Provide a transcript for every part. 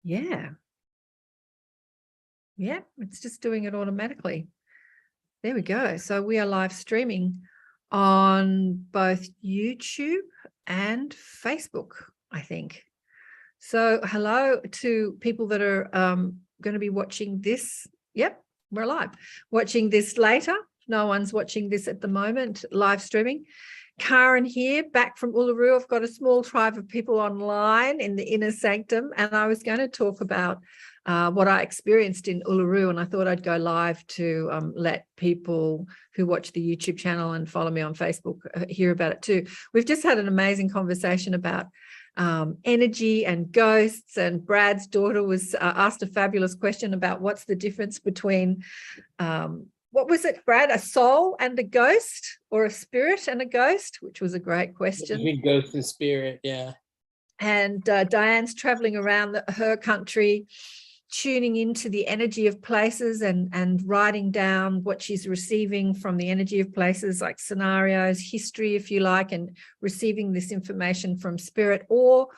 Yeah. Yeah, it's just doing it automatically. There we go. So we are live streaming on both YouTube and Facebook, I think. So hello to people that are going to be watching this. Yep, we're live. Watching this later. No one's watching this at the moment, live streaming. Karen here, back from Uluru. I've got a small tribe of people online in the inner sanctum, and I was going to talk about what I experienced in Uluru, and I thought I'd go live to let people who watch the YouTube channel and follow me on Facebook hear about it too. We've just had an amazing conversation about energy and ghosts, and Brad's daughter was asked a fabulous question about what's the difference between what was it, Brad? A soul and a ghost, or a spirit and a ghost, which was a great question. Between ghost and spirit, yeah. And Diane's traveling around her country, tuning into the energy of places and writing down what she's receiving from the energy of places, like scenarios, history, if you like, and receiving this information from spirit or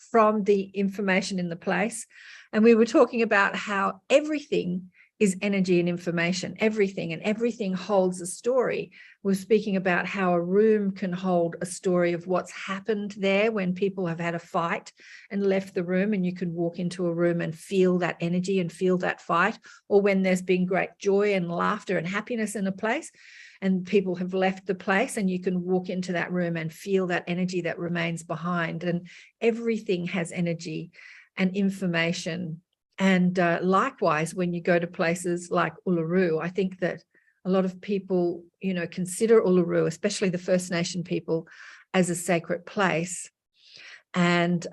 from the information in the place. And we were talking about how everything is energy and information, everything, and everything holds a story. We're speaking about how a room can hold a story of what's happened there when people have had a fight and left the room, and you can walk into a room and feel that energy and feel that fight, or when there's been great joy and laughter and happiness in a place and people have left the place, and you can walk into that room and feel that energy that remains behind. And everything has energy and information. And likewise, when you go to places like Uluru, I think that a lot of people, consider Uluru, especially the First Nation people, as a sacred place. And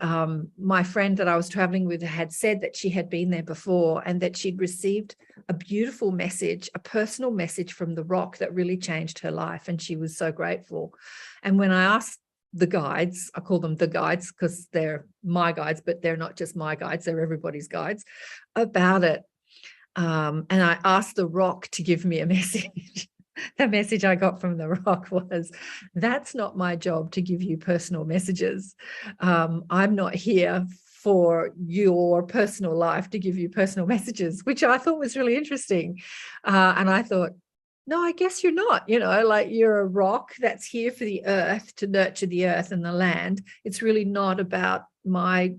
my friend that I was traveling with had said that she had been there before and that she'd received a beautiful message, a personal message from the rock that really changed her life. And she was so grateful. And when I asked the guides, I call them the guides because they're my guides, but they're not just my guides, they're everybody's guides, about it. And I asked the rock to give me a message. The message I got from the rock was, that's not my job to give you personal messages. I'm not here for your personal life to give you personal messages, which I thought was really interesting. And I thought, no, I guess you're not, like you're a rock that's here for the earth, to nurture the earth and the land. It's really not about my,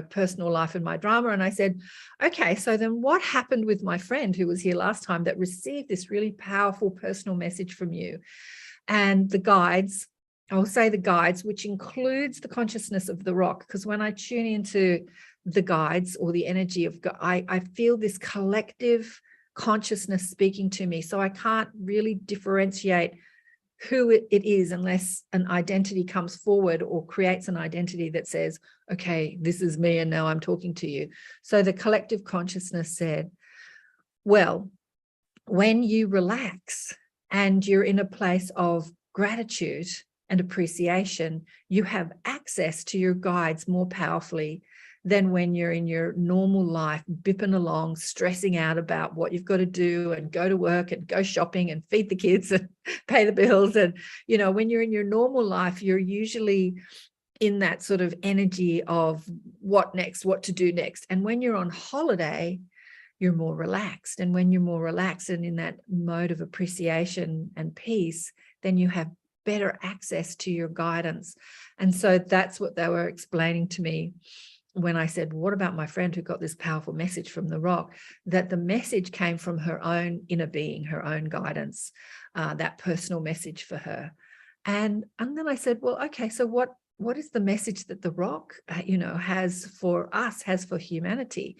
personal life and my drama. And I said, okay, so then what happened with my friend who was here last time that received this really powerful personal message from you? And the guides, I'll say the guides, which includes the consciousness of the rock, because when I tune into the guides or the energy of God, I feel this collective consciousness speaking to me. So I can't really differentiate who it is unless an identity comes forward or creates an identity that says, okay, this is me and now I'm talking to you. So the collective consciousness said, well, when you relax and you're in a place of gratitude and appreciation, you have access to your guides more powerfully than when you're in your normal life, bipping along, stressing out about what you've got to do and go to work and go shopping and feed the kids and pay the bills. And, when you're in your normal life, you're usually in that sort of energy of what next, what to do next. And when you're on holiday, you're more relaxed. And when you're more relaxed and in that mode of appreciation and peace, then you have better access to your guidance. And so that's what they were explaining to me when I said, what about my friend who got this powerful message from the rock? That the message came from her own inner being, her own guidance, that personal message for her. And then I said, well, okay, so what is the message that the rock, has for us, has for humanity?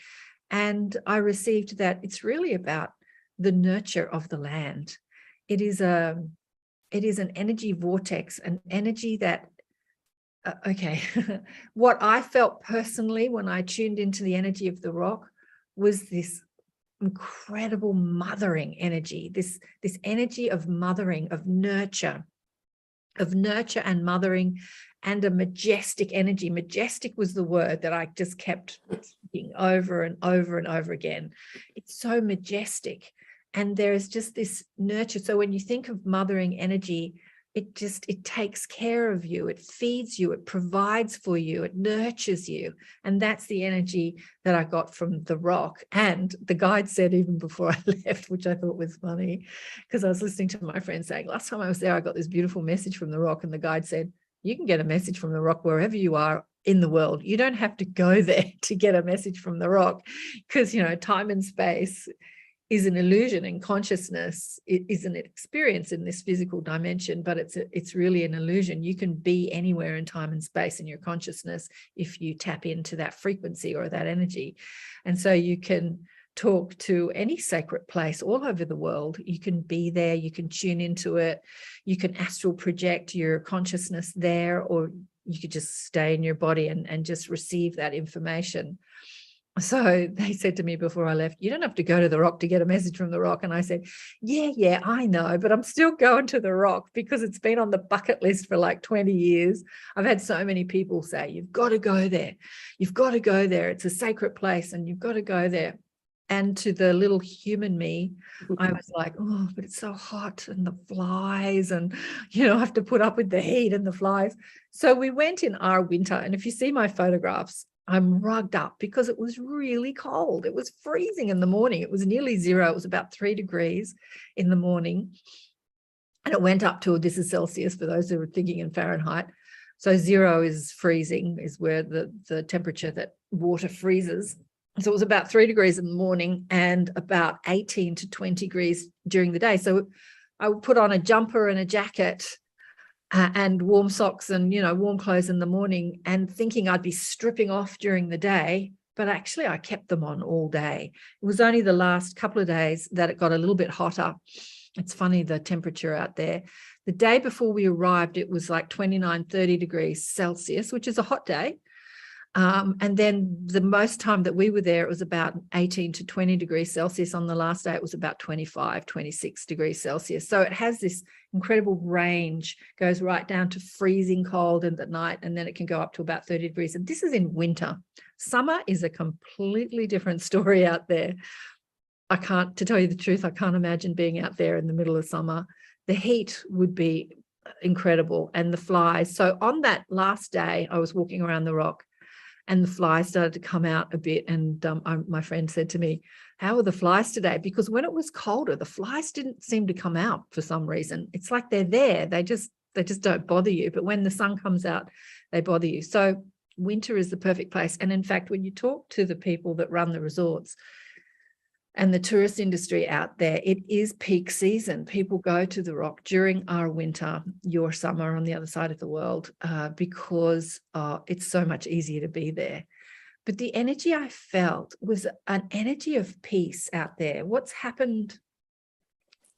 And I received that it's really about the nurture of the land. It is an energy vortex, an energy that okay, what I felt personally when I tuned into the energy of the rock was this incredible mothering energy, this energy of mothering, of nurture and mothering, and a majestic energy. Majestic was the word that I just kept speaking over and over and over again. It's so majestic. And there is just this nurture. So when you think of mothering energy, it takes care of you, it feeds you, it provides for you, it nurtures you. And that's the energy that I got from the rock. And the guide said, even before I left, which I thought was funny, because I was listening to my friend saying, last time I was there, I got this beautiful message from the rock. And the guide said, you can get a message from the rock wherever you are in the world. You don't have to go there to get a message from the rock, because, you know, time and space is an illusion, and consciousness is an experience in this physical dimension, but it's really an illusion. You can be anywhere in time and space in your consciousness if you tap into that frequency or that energy. And so you can talk to any sacred place all over the world. You can be there, you can tune into it, you can astral project your consciousness there, or you could just stay in your body and just receive that information. So they said to me before I left, you don't have to go to the rock to get a message from the rock. And I said, yeah, I know, but I'm still going to the rock because it's been on the bucket list for like 20 years. I've had so many people say, you've got to go there. You've got to go there. It's a sacred place and you've got to go there. And to the little human me, I was like, oh, but it's so hot and the flies, and, you know, I have to put up with the heat and the flies. So we went in our winter. And if you see my photographs, I'm rugged up because it was really cold. It was freezing in the morning. It was nearly zero. It was about 3 degrees in the morning. And it went up to, this is Celsius for those who are thinking in Fahrenheit. So 0 is freezing, is where the temperature that water freezes. So it was about 3 degrees in the morning and about 18 to 20 degrees during the day. So I would put on a jumper and a jacket and warm socks and, you know, warm clothes in the morning, and thinking I'd be stripping off during the day. But actually I kept them on all day. It was only the last couple of days that it got a little bit hotter. It's funny, the temperature out there. The day before we arrived, it was like 29, 30 degrees Celsius, which is a hot day. And then the most time that we were there, it was about 18 to 20 degrees Celsius. On the last day, it was about 25, 26 degrees Celsius. So it has this incredible range, goes right down to freezing cold in the night, and then it can go up to about 30 degrees. And this is in winter. Summer is a completely different story out there. To tell you the truth, I can't imagine being out there in the middle of summer. The heat would be incredible, and the flies. So on that last day, I was walking around the rock, and the flies started to come out a bit. And my friend said to me, how are the flies today? Because when it was colder, the flies didn't seem to come out for some reason. It's like they're there. They just don't bother you. But when the sun comes out, they bother you. So winter is the perfect place. And in fact, when you talk to the people that run the resorts and the tourist industry out there, it is peak season. People go to the rock during our winter, your summer on the other side of the world, because it's so much easier to be there. But the energy I felt was an energy of peace out there. What's happened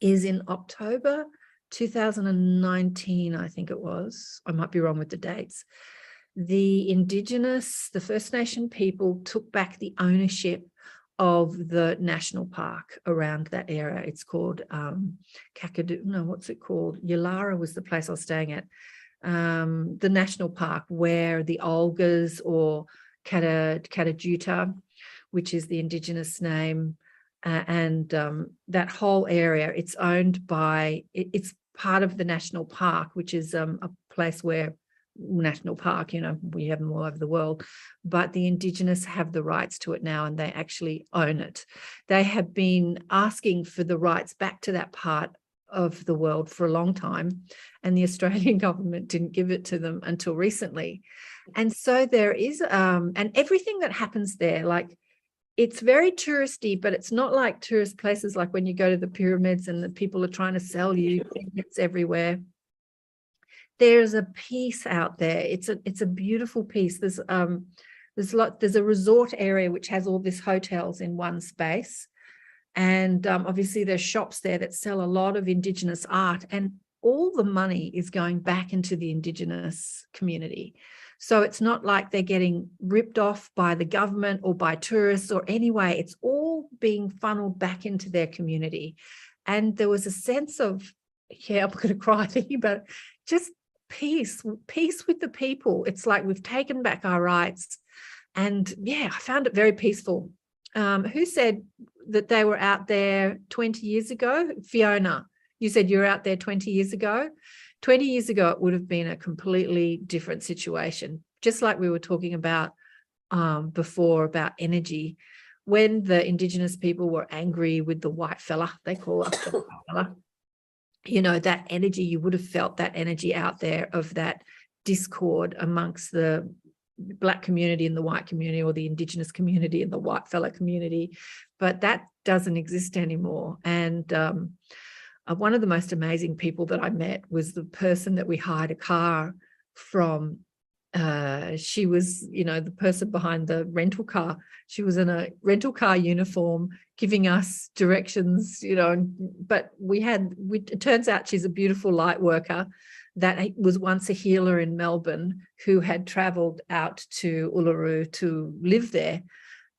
is in October 2019, I think it was, I might be wrong with the dates, the First Nation people took back the ownership of the national park around that area. It's called Kakadu. No, what's it called? Yulara was the place I was staying at. The national park where the Olgas, or Katajuta, which is the indigenous name, and that whole area, it's owned by, it's part of the national park, which is a place where national park, you know, we have them all over the world, but the indigenous have the rights to it now, and they actually own it. They have been asking for the rights back to that part of the world for a long time, and the Australian government didn't give it to them until recently. And so there is and everything that happens there, like, it's very touristy, but it's not like tourist places like when you go to the pyramids and the people are trying to sell you things everywhere. There's a peace out there. It's a beautiful piece. There's a resort area which has all these hotels in one space, and obviously there's shops there that sell a lot of indigenous art, and all the money is going back into the indigenous community. So it's not like they're getting ripped off by the government or by tourists or anyway. It's all being funneled back into their community. And there was a sense of, yeah, I'm going to cry thinking about it, just peace with the people. It's like we've taken back our rights. And yeah, I found it very peaceful. Who said that they were out there 20 years ago? Fiona, you said you were out there 20 years ago. 20 years ago, it would have been a completely different situation. Just like we were talking about before about energy. When the Indigenous people were angry with the white fella, they call us the white fella, you know, that energy, you would have felt that energy out there of that discord amongst the Black community and the white community, or the Indigenous community and the white fella community. But that doesn't exist anymore. And one of the most amazing people that I met was the person that we hired a car from. She was, you know, the person behind the rental car. She was in a rental car uniform giving us directions, you know, but it turns out she's a beautiful light worker that was once a healer in Melbourne who had traveled out to Uluru to live there.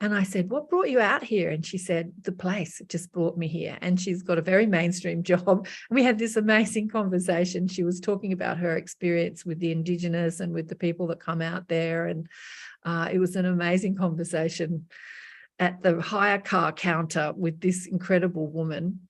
And I said, what brought you out here? And she said, the place just brought me here. And she's got a very mainstream job. We had this amazing conversation. She was talking about her experience with the Indigenous and with the people that come out there. And it was an amazing conversation at the hire car counter with this incredible woman.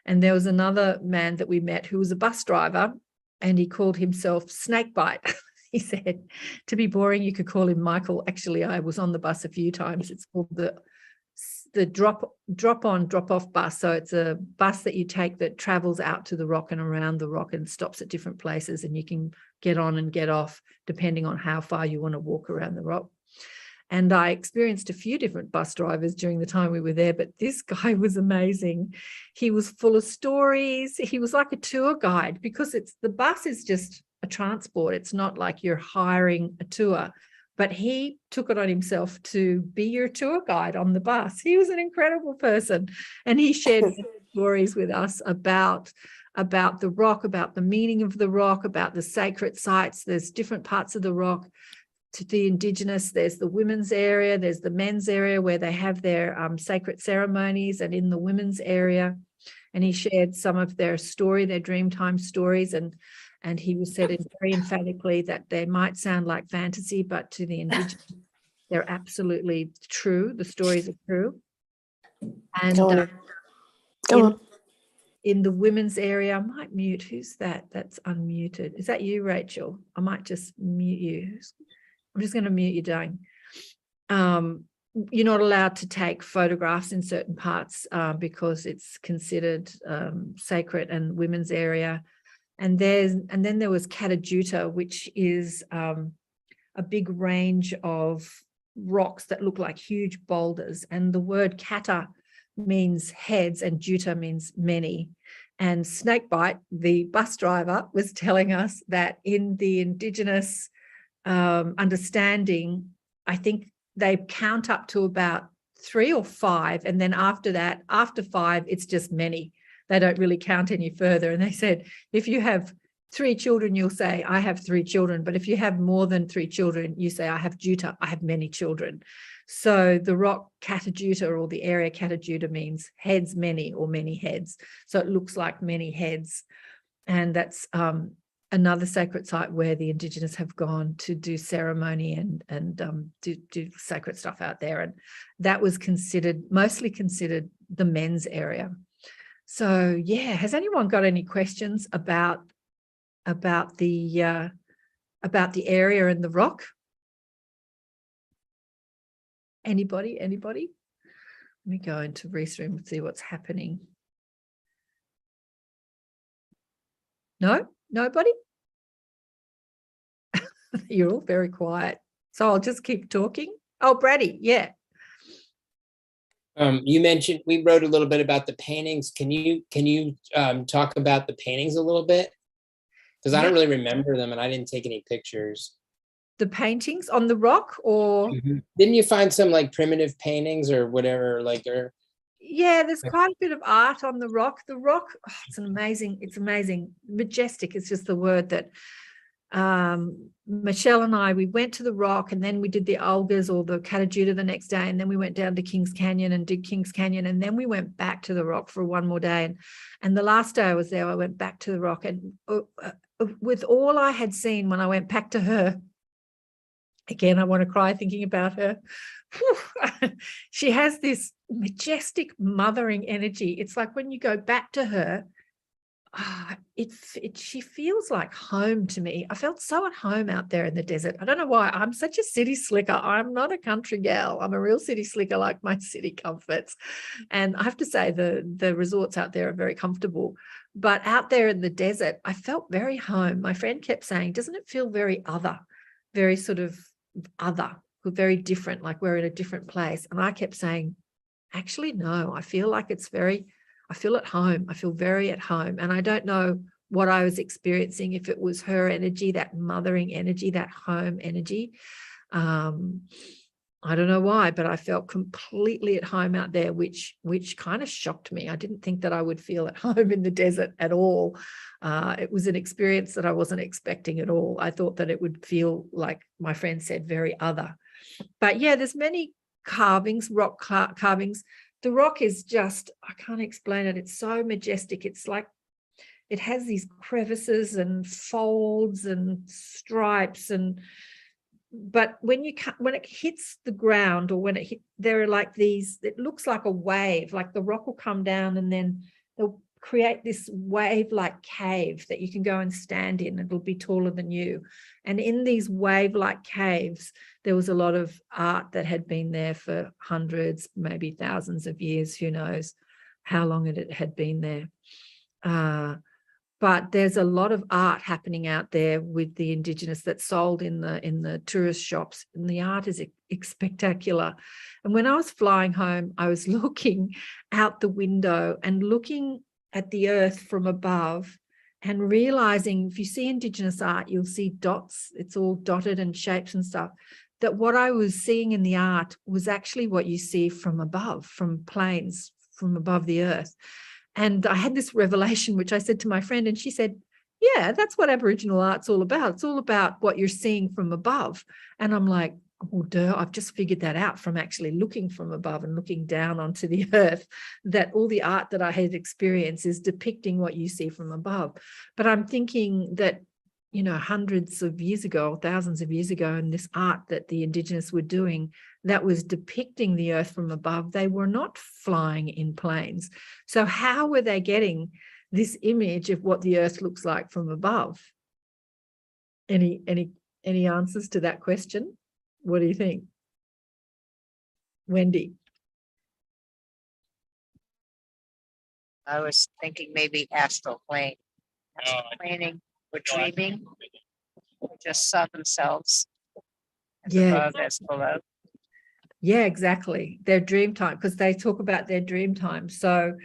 And there was another man that we met who was a bus driver, and he called himself Snakebite. He said, to be boring, you could call him Michael. Actually, I was on the bus a few times. It's called the drop-on, drop-off bus. So it's a bus that you take that travels out to the rock and around the rock and stops at different places, and you can get on and get off depending on how far you want to walk around the rock. And I experienced a few different bus drivers during the time we were there, but this guy was amazing. He was full of stories. He was like a tour guide, because the bus is just a transport. It's not like you're hiring a tour, but he took it on himself to be your tour guide on the bus. He was an incredible person, and he shared stories with us about the rock, about the meaning of the rock, about the sacred sites. There's different parts of the rock. To the Indigenous, there's the women's area, there's the men's area where they have their sacred ceremonies, and in the women's area. And he shared some of their story, their Dreamtime stories, and he was said very emphatically that they might sound like fantasy, but to the Indigenous, they're absolutely true. The stories are true. And Go on. In the women's area, I might mute. Who's that? That's unmuted. Is that you, Rachel? I might just mute you. I'm just going to mute you, darling. You're not allowed to take photographs in certain parts because it's considered sacred and women's area. And then there was Katajuta, which is a big range of rocks that look like huge boulders. And the word kata means heads and juta means many. And Snakebite, the bus driver, was telling us that in the Indigenous understanding, I think they count up to about 3 or 5, and then after that, after 5, it's just many. They don't really count any further. And they said, if you have 3 children, you'll say, I have 3 children. But if you have more than 3 children, you say, I have juta, I have many children. So the rock Katajuta, or the area Katajuta, means heads many, or many heads. So it looks like many heads. And that's another sacred site where the Indigenous have gone to do ceremony and do sacred stuff out there. And that was mostly considered the men's area. So yeah, has anyone got any questions about the area and the rock? Anybody? Let me go into Reef's room and see what's happening. No? Nobody? You're all very quiet. So I'll just keep talking. Oh, Brady, yeah. You mentioned, we wrote a little bit about the paintings. Can you talk about the paintings a little bit? Because I don't really remember them, and I didn't take any pictures. The paintings on the rock, or? Mm-hmm. Didn't you find some like primitive paintings or whatever, Yeah, there's quite a bit of art on the rock. The rock, it's amazing. Majestic is just the word that Michelle and I, we went to the rock, and then we did the Olgas or the Katajuta the next day, and then we went down to Kings Canyon and did Kings Canyon, and then we went back to the rock for one more day. And the last day I was there, I went back to the rock, and with all I had seen when I went back to her, again, I want to cry thinking about her. She has this majestic mothering energy. It's like when you go back to her, she feels like home to me. I felt so at home out there in the desert. I don't know why. I'm such a city slicker. I'm not a country gal. I'm a real city slicker, like my city comforts. And I have to say the resorts out there are very comfortable. But out there in the desert, I felt very home. My friend kept saying, doesn't it feel very other, very sort of other, very different, like we're in a different place? And I kept saying, actually, no, I feel like I feel at home. I feel very at home. And I don't know what I was experiencing, if it was her energy, that mothering energy, that home energy. I don't know why, but I felt completely at home out there, which kind of shocked me. I didn't think that I would feel at home in the desert at all. It was an experience that I wasn't expecting at all. I thought that it would feel, like my friend said, very other. But yeah, there's many carvings, rock carvings. The rock is just, I can't explain it. It's so majestic. It's like, it has these crevices and folds and stripes, but when it hits the ground, or when there are like these, it looks like a wave, like the rock will come down and then they'll create this wave-like cave that you can go and stand in. It'll be taller than you. And in these wave-like caves, there was a lot of art that had been there for hundreds, maybe thousands of years. Who knows how long it had been there. But there's a lot of art happening out there with the Indigenous that's sold in the tourist shops, and the art is spectacular. And when I was flying home, I was looking out the window and looking at the earth from above, and realizing, if you see Indigenous art, you'll see dots. It's all dotted and shapes and stuff. That what I was seeing in the art was actually what you see from above, from planes, from above the earth. And I had this revelation, which I said to my friend, and she said, yeah, that's what Aboriginal art's all about. It's all about what you're seeing from above. And I'm like, oh, duh, I've just figured that out from actually looking from above and looking down onto the earth, that all the art that I had experienced is depicting what you see from above. But I'm thinking that, you know, hundreds of years ago, thousands of years ago, and this art that the Indigenous were doing that was depicting the earth from above, they were not flying in planes. So how were they getting this image of what the earth looks like from above? Any answers to that question? What do you think, Wendy? I was thinking maybe astral plane. Astral planing or dreaming. They just saw themselves as above as below. Yeah, exactly. Their dream time, because they talk about their dream time. So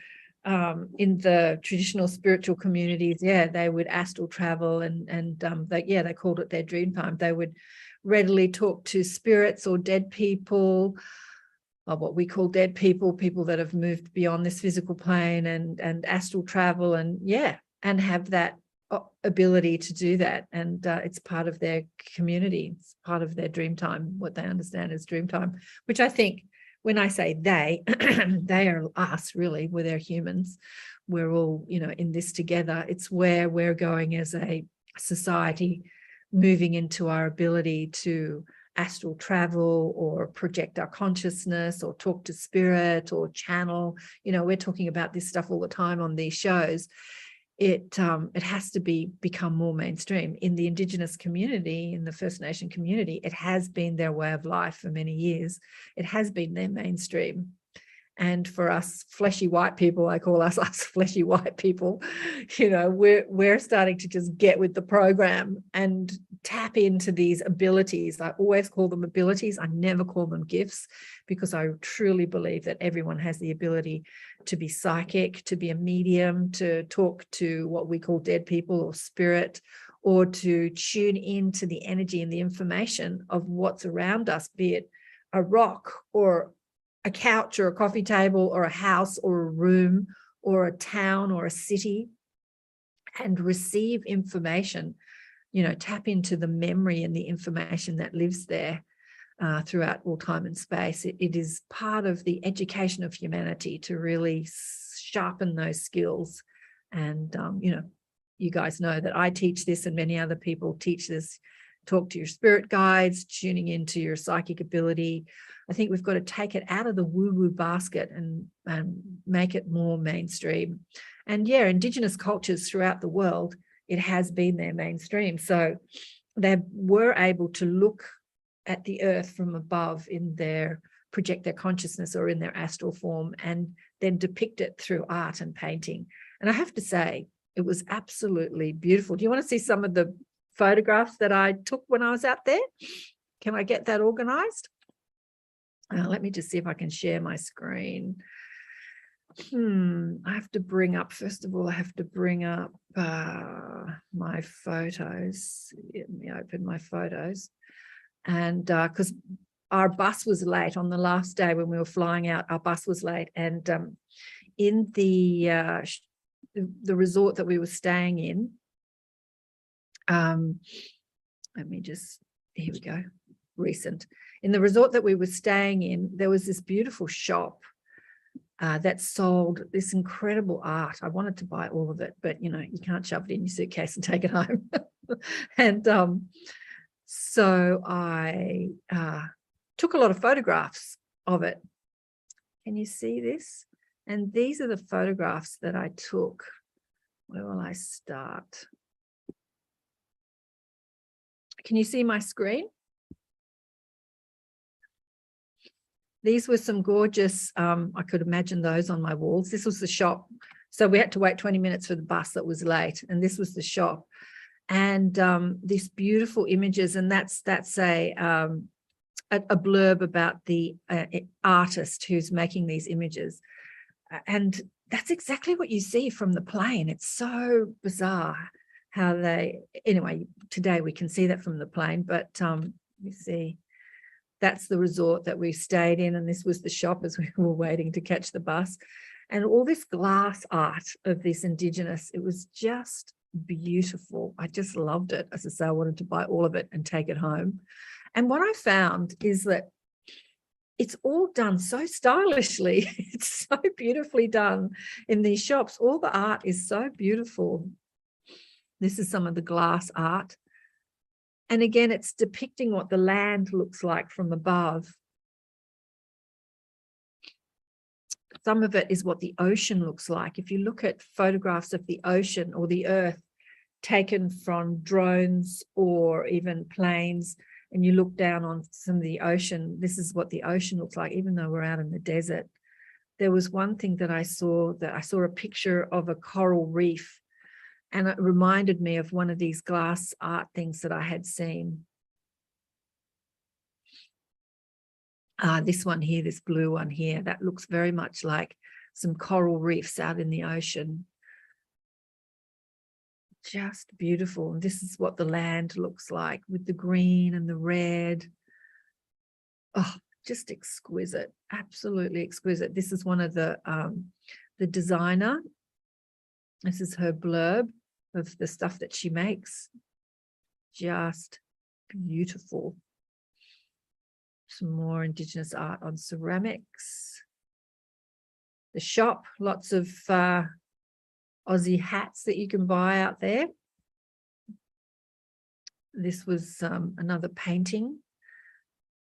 in the traditional spiritual communities, they would astral travel, and they called it their dream time. They would readily talk to spirits or dead people, or what we call dead people, people that have moved beyond this physical plane, and astral travel, and have that ability to do that. And it's part of their community. It's part of their dream time, what they understand as dream time, which I think, when I say they, they are us, really. We're humans. We're all, in this together. It's where we're going as a society, moving into our ability to astral travel, or project our consciousness, or talk to spirit, or channel. We're talking about this stuff all the time on these shows. It has to become more mainstream in the Indigenous community, in the First Nation community. It has been their way of life for many years. It has been their mainstream. And for us fleshy white people, I call us fleshy white people, we're starting to just get with the program and tap into these abilities. I always call them abilities. I never call them gifts, because I truly believe that everyone has the ability to be psychic, to be a medium, to talk to what we call dead people or spirit, or to tune into the energy and the information of what's around us, be it a rock or a couch or a coffee table or a house or a room or a town or a city, and receive information, tap into the memory and the information that lives there throughout all time and space. It is part of the education of humanity to really sharpen those skills. And, you guys know that I teach this, and many other people teach this talk to your spirit guides, tuning into your psychic ability. I think we've got to take it out of the woo-woo basket and make it more mainstream. And yeah, Indigenous cultures throughout the world, it has been their mainstream. So they were able to look at the earth from above project their consciousness or in their astral form, and then depict it through art and painting. And I have to say, it was absolutely beautiful. Do you want to see some of the photographs that I took when I was out there? Can I get that organized? Let me just see if I can share my screen. I have to bring up, first of all, I have to bring up my photos. Let me open my photos. And because our bus was late on the last day when we were flying out, our bus was late. And in the resort that we were staying in, let me just, here we go, recent. In the resort that we were staying in, there was this beautiful shop that sold this incredible art. I wanted to buy all of it, but you know, you can't shove it in your suitcase and take it home. And so I took a lot of photographs of it. Can you see this? And these are the photographs that I took. Where will I start? Can you see my screen? These were some gorgeous, I could imagine those on my walls. This was the shop. So we had to wait 20 minutes for the bus that was late. And this was the shop. And these beautiful images. And that's a blurb about the artist who's making these images. And that's exactly what you see from the plane. It's so bizarre how anyway, today we can see that from the plane, but you see, that's the resort that we stayed in, and this was the shop as we were waiting to catch the bus. And all this glass art of this Indigenous, it was just beautiful. I just loved it. As I say, I wanted to buy all of it and take it home. And what I found is that it's all done so stylishly. It's so beautifully done in these shops. All the art is so beautiful. This is some of the glass art. And again, it's depicting what the land looks like from above. Some of it is what the ocean looks like. If you look at photographs of the ocean or the earth taken from drones or even planes, and you look down on some of the ocean, this is what the ocean looks like, even though we're out in the desert. There was one thing that I saw a picture of a coral reef, and it reminded me of one of these glass art things that I had seen. This one here, this blue one here, that looks very much like some coral reefs out in the ocean. Just beautiful. And this is what the land looks like with the green and the red. Oh, just exquisite, absolutely exquisite. This is one of the designer. This is her blurb of the stuff that she makes. Just beautiful. Some more Indigenous art on ceramics. The shop, lots of Aussie hats that you can buy out there. This was another painting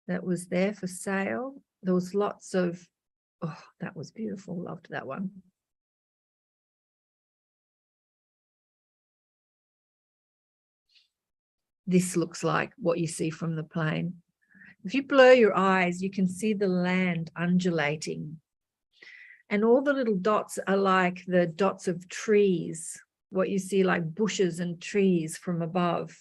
that was there for sale. There was lots of, oh, that was beautiful. Loved that one. This looks like what you see from the plane. If you blur your eyes, you can see the land undulating. And all the little dots are like the dots of trees, what you see like bushes and trees from above.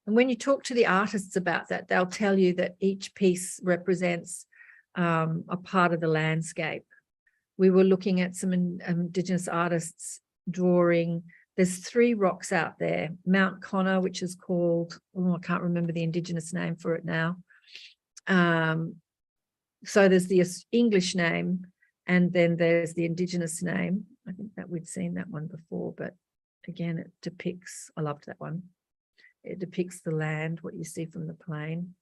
And when you talk to the artists about that, they'll tell you that each piece represents a part of the landscape. We were looking at some Indigenous artists drawing. There's 3 rocks out there. Mount Connor, which is called, oh, I can't remember the Indigenous name for it now. So there's the English name, and then there's the Indigenous name. I think that we'd seen that one before, but again, it depicts, I loved that one. It depicts the land, what you see from the plane.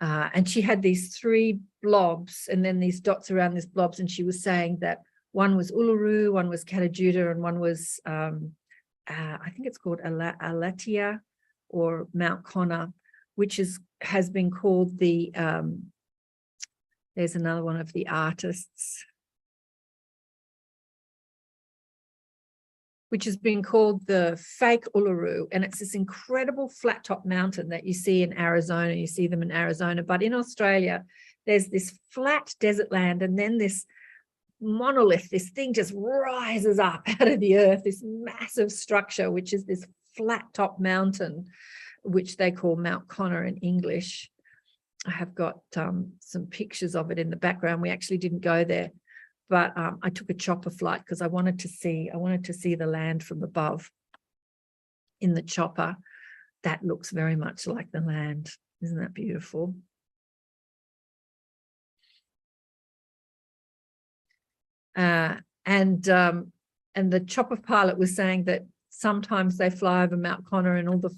And she had these 3 blobs and then these dots around these blobs. And she was saying that one was Uluru, one was Katajuta, and one was, I think it's called Alatia or Mount Connor, which has been called the, there's another one of the artists, which has been called the fake Uluru. And it's this incredible flat top mountain that you see in Arizona. You see them in Arizona, but in Australia, there's this flat desert land and then this monolith, this thing just rises up out of the earth, this massive structure, which is this flat top mountain, which they call Mount Connor in English. I have got some pictures of it in the background. We actually didn't go there. But I took a chopper flight because I wanted to see the land from above in the chopper. That looks very much like the land. Isn't that beautiful? And the chopper pilot was saying that sometimes they fly over Mount Connor and all the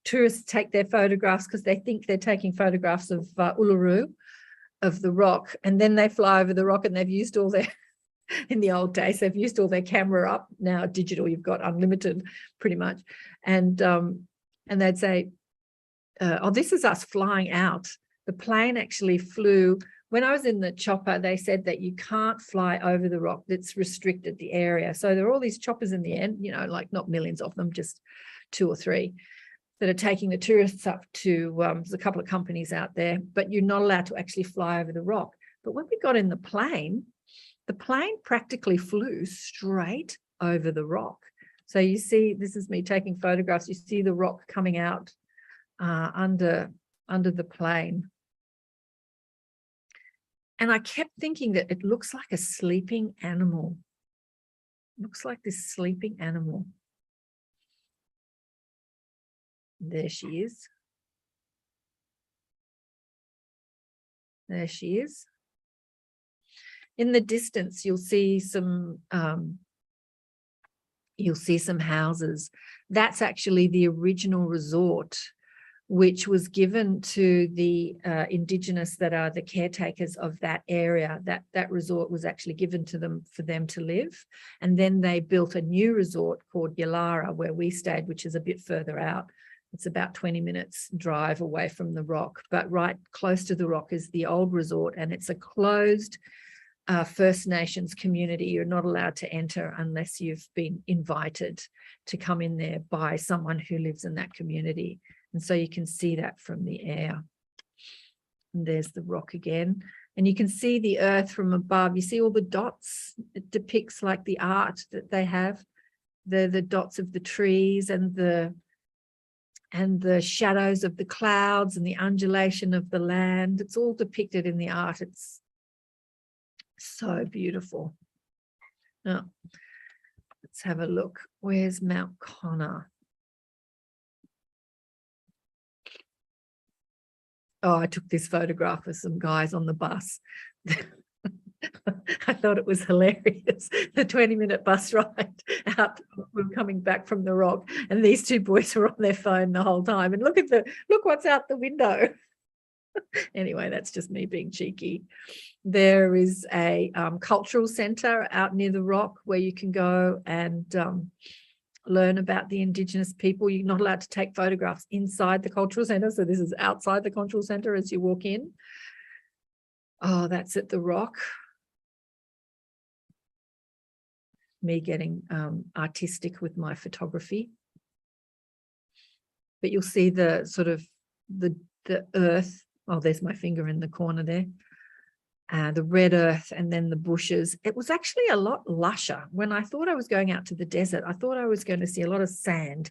tourists take their photographs because they think they're taking photographs of Uluru, of the rock, and then they fly over the rock and they've used all their, in the old days, they've used all their camera up. Now digital, you've got unlimited pretty much. And they'd say, oh, this is us flying out. The plane actually flew. When I was in the chopper, they said that you can't fly over the rock. That's restricted the area. So there are all these choppers in the end, you know, like not millions of them, just 2 or 3. That are taking the tourists up to, there's a couple of companies out there, but you're not allowed to actually fly over the rock. But when we got in the plane practically flew straight over the rock. So you see, this is me taking photographs. You see the rock coming out under the plane. And I kept thinking that it looks like a sleeping animal. It looks like this sleeping animal. There she is. There she is. In the distance, you'll see some houses. That's actually the original resort, which was given to the Indigenous that are the caretakers of that area. That resort was actually given to them for them to live. And then they built a new resort called Yalara, where we stayed, which is a bit further out. It's about 20 minutes drive away from the rock, but right close to the rock is the old resort, and it's a closed First Nations community. You're not allowed to enter unless you've been invited to come in there by someone who lives in that community. And so you can see that from the air. And there's the rock again. And you can see the earth from above. You see all the dots. It depicts like the art that they have. The dots of the trees and the shadows of the clouds and the undulation of the land. It's all depicted in the art. It's so beautiful. Now, let's have a look. Where's Mount Connor? Oh, I took this photograph of some guys on the bus. I thought it was hilarious. The 20-minute bus ride out, we were coming back from the rock, and these 2 boys were on their phone the whole time. And look what's out the window. Anyway, that's just me being cheeky. There is a cultural centre out near the rock where you can go and learn about the Indigenous people. You're not allowed to take photographs inside the cultural centre, so this is outside the cultural centre as you walk in. Oh, that's at the rock. Me getting artistic with my photography. But you'll see the sort of the earth. Oh, there's my finger in the corner there. The red earth and then the bushes. It was actually a lot lusher. When I thought I was going out to the desert, I thought I was going to see a lot of sand,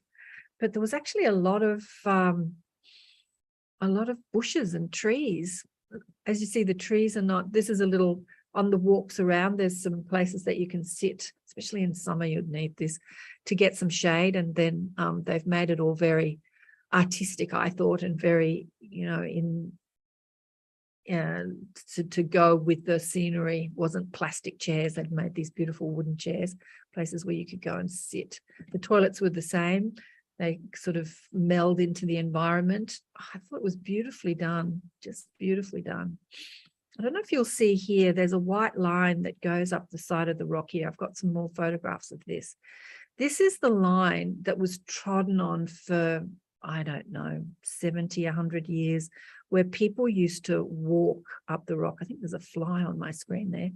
but there was actually a lot of bushes and trees. As you see, the trees are not, this is a little, on the walks around, there's some places that you can sit, especially in summer, you'd need this to get some shade. And then they've made it all very artistic, I thought, and very, you know, to go with the scenery. Wasn't plastic chairs. They'd made these beautiful wooden chairs, places where you could go and sit. The toilets were the same. They sort of meld into the environment. I thought it was beautifully done, just beautifully done. I don't know if you'll see here, there's a white line that goes up the side of the rock here. I've got some more photographs of this. This is the line that was trodden on for, I don't know, 70, 100 years, where people used to walk up the rock. I think there's a fly on my screen there.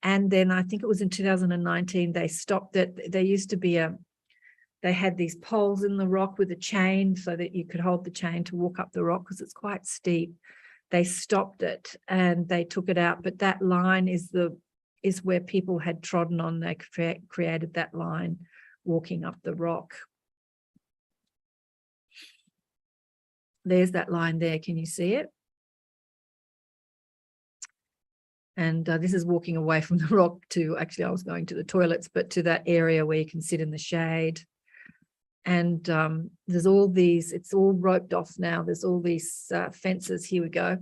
And then I think it was in 2019, they stopped it. There used to be they had these poles in the rock with a chain so that you could hold the chain to walk up the rock because it's quite steep. They stopped it and they took it out. But that line is where people had trodden on. They created that line walking up the rock. There's that line there. Can you see it? And this is walking away from the rock to, actually I was going to the toilets, but to that area where you can sit in the shade. And there's all these, it's all roped off now. There's all these fences. Here we go.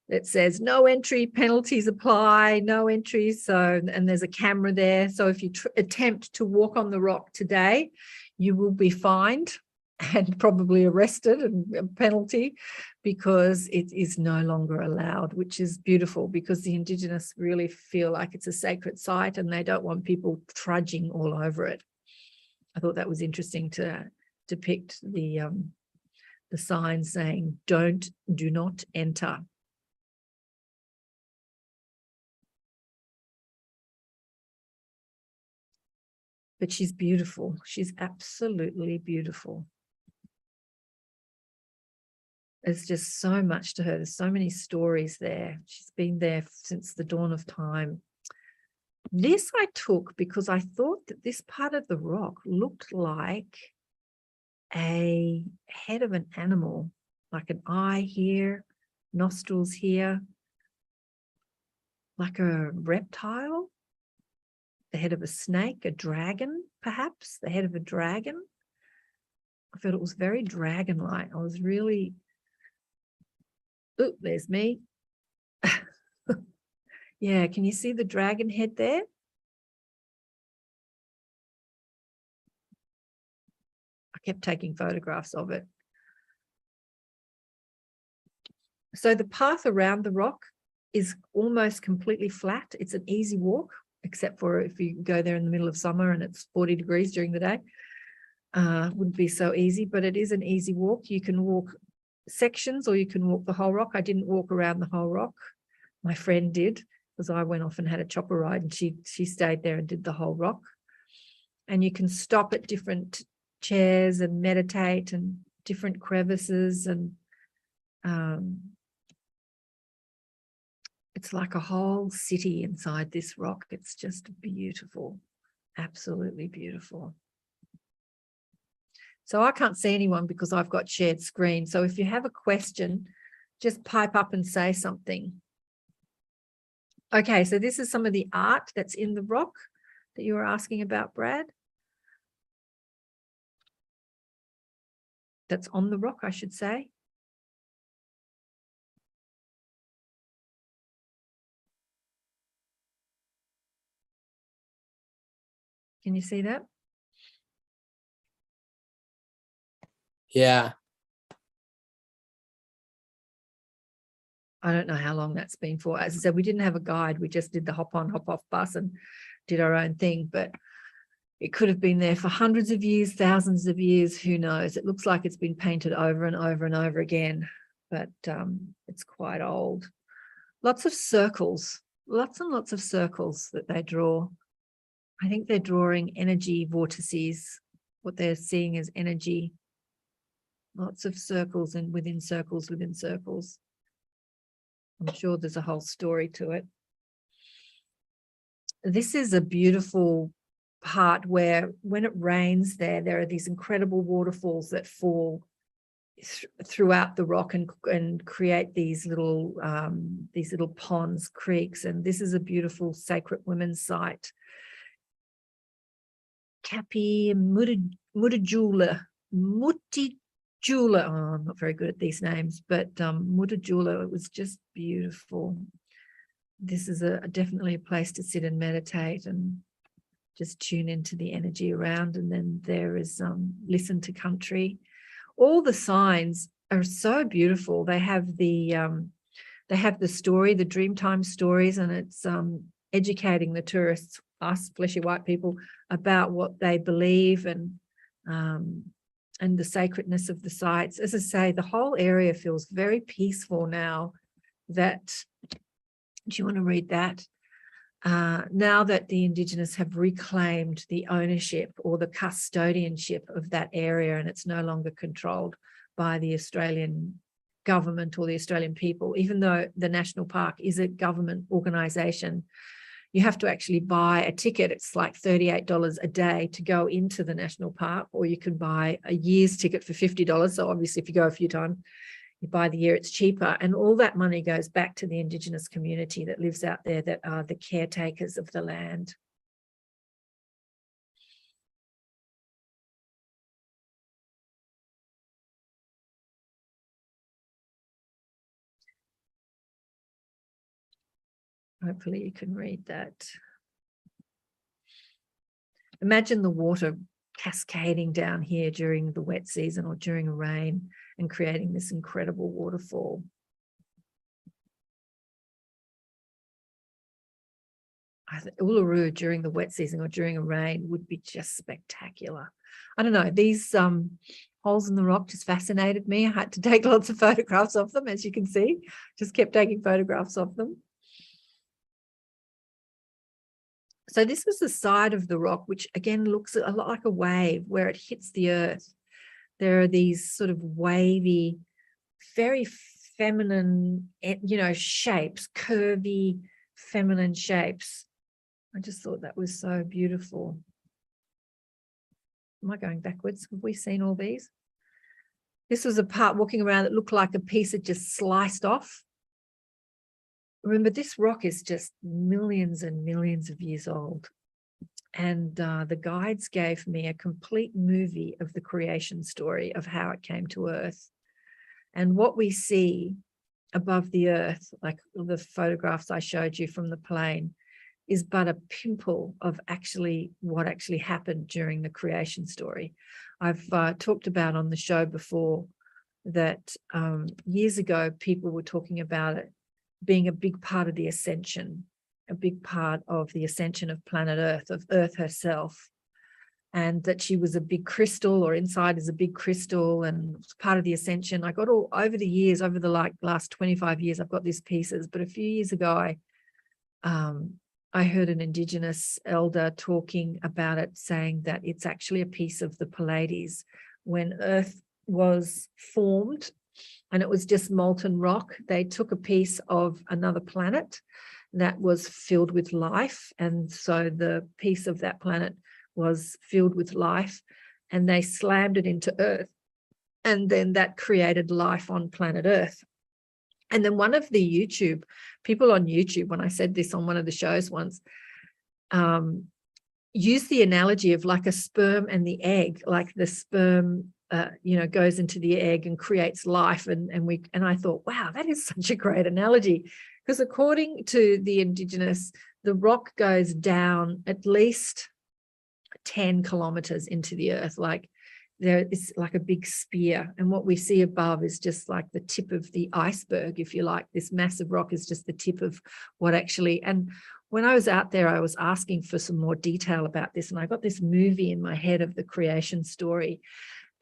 It says no entry, penalties apply, no entry. So, and there's a camera there. So if you attempt to walk on the rock today, you will be fined and probably arrested and a penalty, because it is no longer allowed, which is beautiful, because the Indigenous really feel like it's a sacred site and they don't want people trudging all over it. I thought that was interesting to depict the sign saying, do not enter. But she's beautiful. She's absolutely beautiful. There's just so much to her. There's so many stories there. She's been there since the dawn of time. This I took because I thought that this part of the rock looked like a head of an animal, like an eye here, nostrils here, like a reptile, the head of a snake, a dragon, perhaps, the head of a dragon. I felt it was very dragon-like. I was really, oh, there's me. Yeah, can you see the dragon head there? I kept taking photographs of it. So the path around the rock is almost completely flat. It's an easy walk, except for if you go there in the middle of summer and it's 40 degrees during the day. Wouldn't be so easy, but it is an easy walk. You can walk sections or you can walk the whole rock. I didn't walk around the whole rock. My friend did, because I went off and had a chopper ride, and she stayed there and did the whole rock. And you can stop at different chairs and meditate, and different crevices, and it's like a whole city inside this rock. It's just beautiful, absolutely beautiful. So I can't see anyone because I've got shared screen. So if you have a question, just pipe up and say something. Okay, so this is some of the art that's in the rock that you were asking about, Brad. That's on the rock, I should say. Can you see that? Yeah. I don't know how long that's been for. As I said, we didn't have a guide. We just did the hop on, hop off bus and did our own thing. But it could have been there for hundreds of years, thousands of years. Who knows? It looks like it's been painted over and over and over again, but it's quite old. Lots of circles, lots and lots of circles that they draw. I think they're drawing energy vortices. What they're seeing is energy. Lots of circles and within circles within circles. I'm sure there's a whole story to it. This is a beautiful part where when it rains there are these incredible waterfalls that fall throughout the rock and create these little ponds, creeks. And this is a beautiful sacred women's site. Kapi Mutijula. Oh, I'm not very good at these names, but Mutijula, it was just beautiful. This is definitely a place to sit and meditate and just tune into the energy around. And then there is listen to country. All the signs are so beautiful. They have the story, the Dreamtime stories, and it's educating the tourists, us fleshy white people, about what they believe and the sacredness of the sites. As I say, the whole area feels very peaceful now. That, do you want to read that? Now that the Indigenous have reclaimed the ownership or the custodianship of that area, and it's no longer controlled by the Australian government or the Australian people, even though the national park is a government organisation, you have to actually buy a ticket. It's like $38 a day to go into the national park, or you can buy a year's ticket for $50. So obviously if you go a few times, you buy the year, it's cheaper. And all that money goes back to the Indigenous community that lives out there, that are the caretakers of the land. Hopefully you can read that. Imagine the water cascading down here during the wet season or during a rain and creating this incredible waterfall. Uluru during the wet season or during a rain would be just spectacular. I don't know, these holes in the rock just fascinated me. I had to take lots of photographs of them, as you can see. Just kept taking photographs of them. So this was the side of the rock, which again looks a lot like a wave where it hits the earth. There are these sort of wavy, very feminine, shapes, curvy, feminine shapes. I just thought that was so beautiful. Am I going backwards? Have we seen all these? This was a part walking around that looked like a piece had just sliced off. Remember, this rock is just millions and millions of years old. And the guides gave me a complete movie of the creation story of how it came to Earth. And what we see above the Earth, like the photographs I showed you from the plane, is but a pimple of what actually happened during the creation story. I've talked about on the show before that years ago, people were talking about it being a big part of the ascension, a big part of the ascension of planet Earth, of Earth herself, and that she was a big crystal, or inside is a big crystal, and it's part of the ascension. I got all over the years, over the last 25 years, I've got these pieces. But a few years ago, I heard an Indigenous elder talking about it, saying that it's actually a piece of the Pleiades. When Earth was formed, and it was just molten rock, they took a piece of another planet that was filled with life. And so the piece of that planet was filled with life, and they slammed it into Earth. And then that created life on planet Earth. And then one of the people on YouTube, when I said this on one of the shows once, used the analogy of like a sperm and the egg, like the sperm goes into the egg and creates life. And I thought, wow, that is such a great analogy, because according to the Indigenous, the rock goes down at least 10 kilometers into the earth. Like there is like a big spear. And what we see above is just like the tip of the iceberg, if you like. This massive rock is just the tip of what actually, and when I was out there, I was asking for some more detail about this, and I got this movie in my head of the creation story.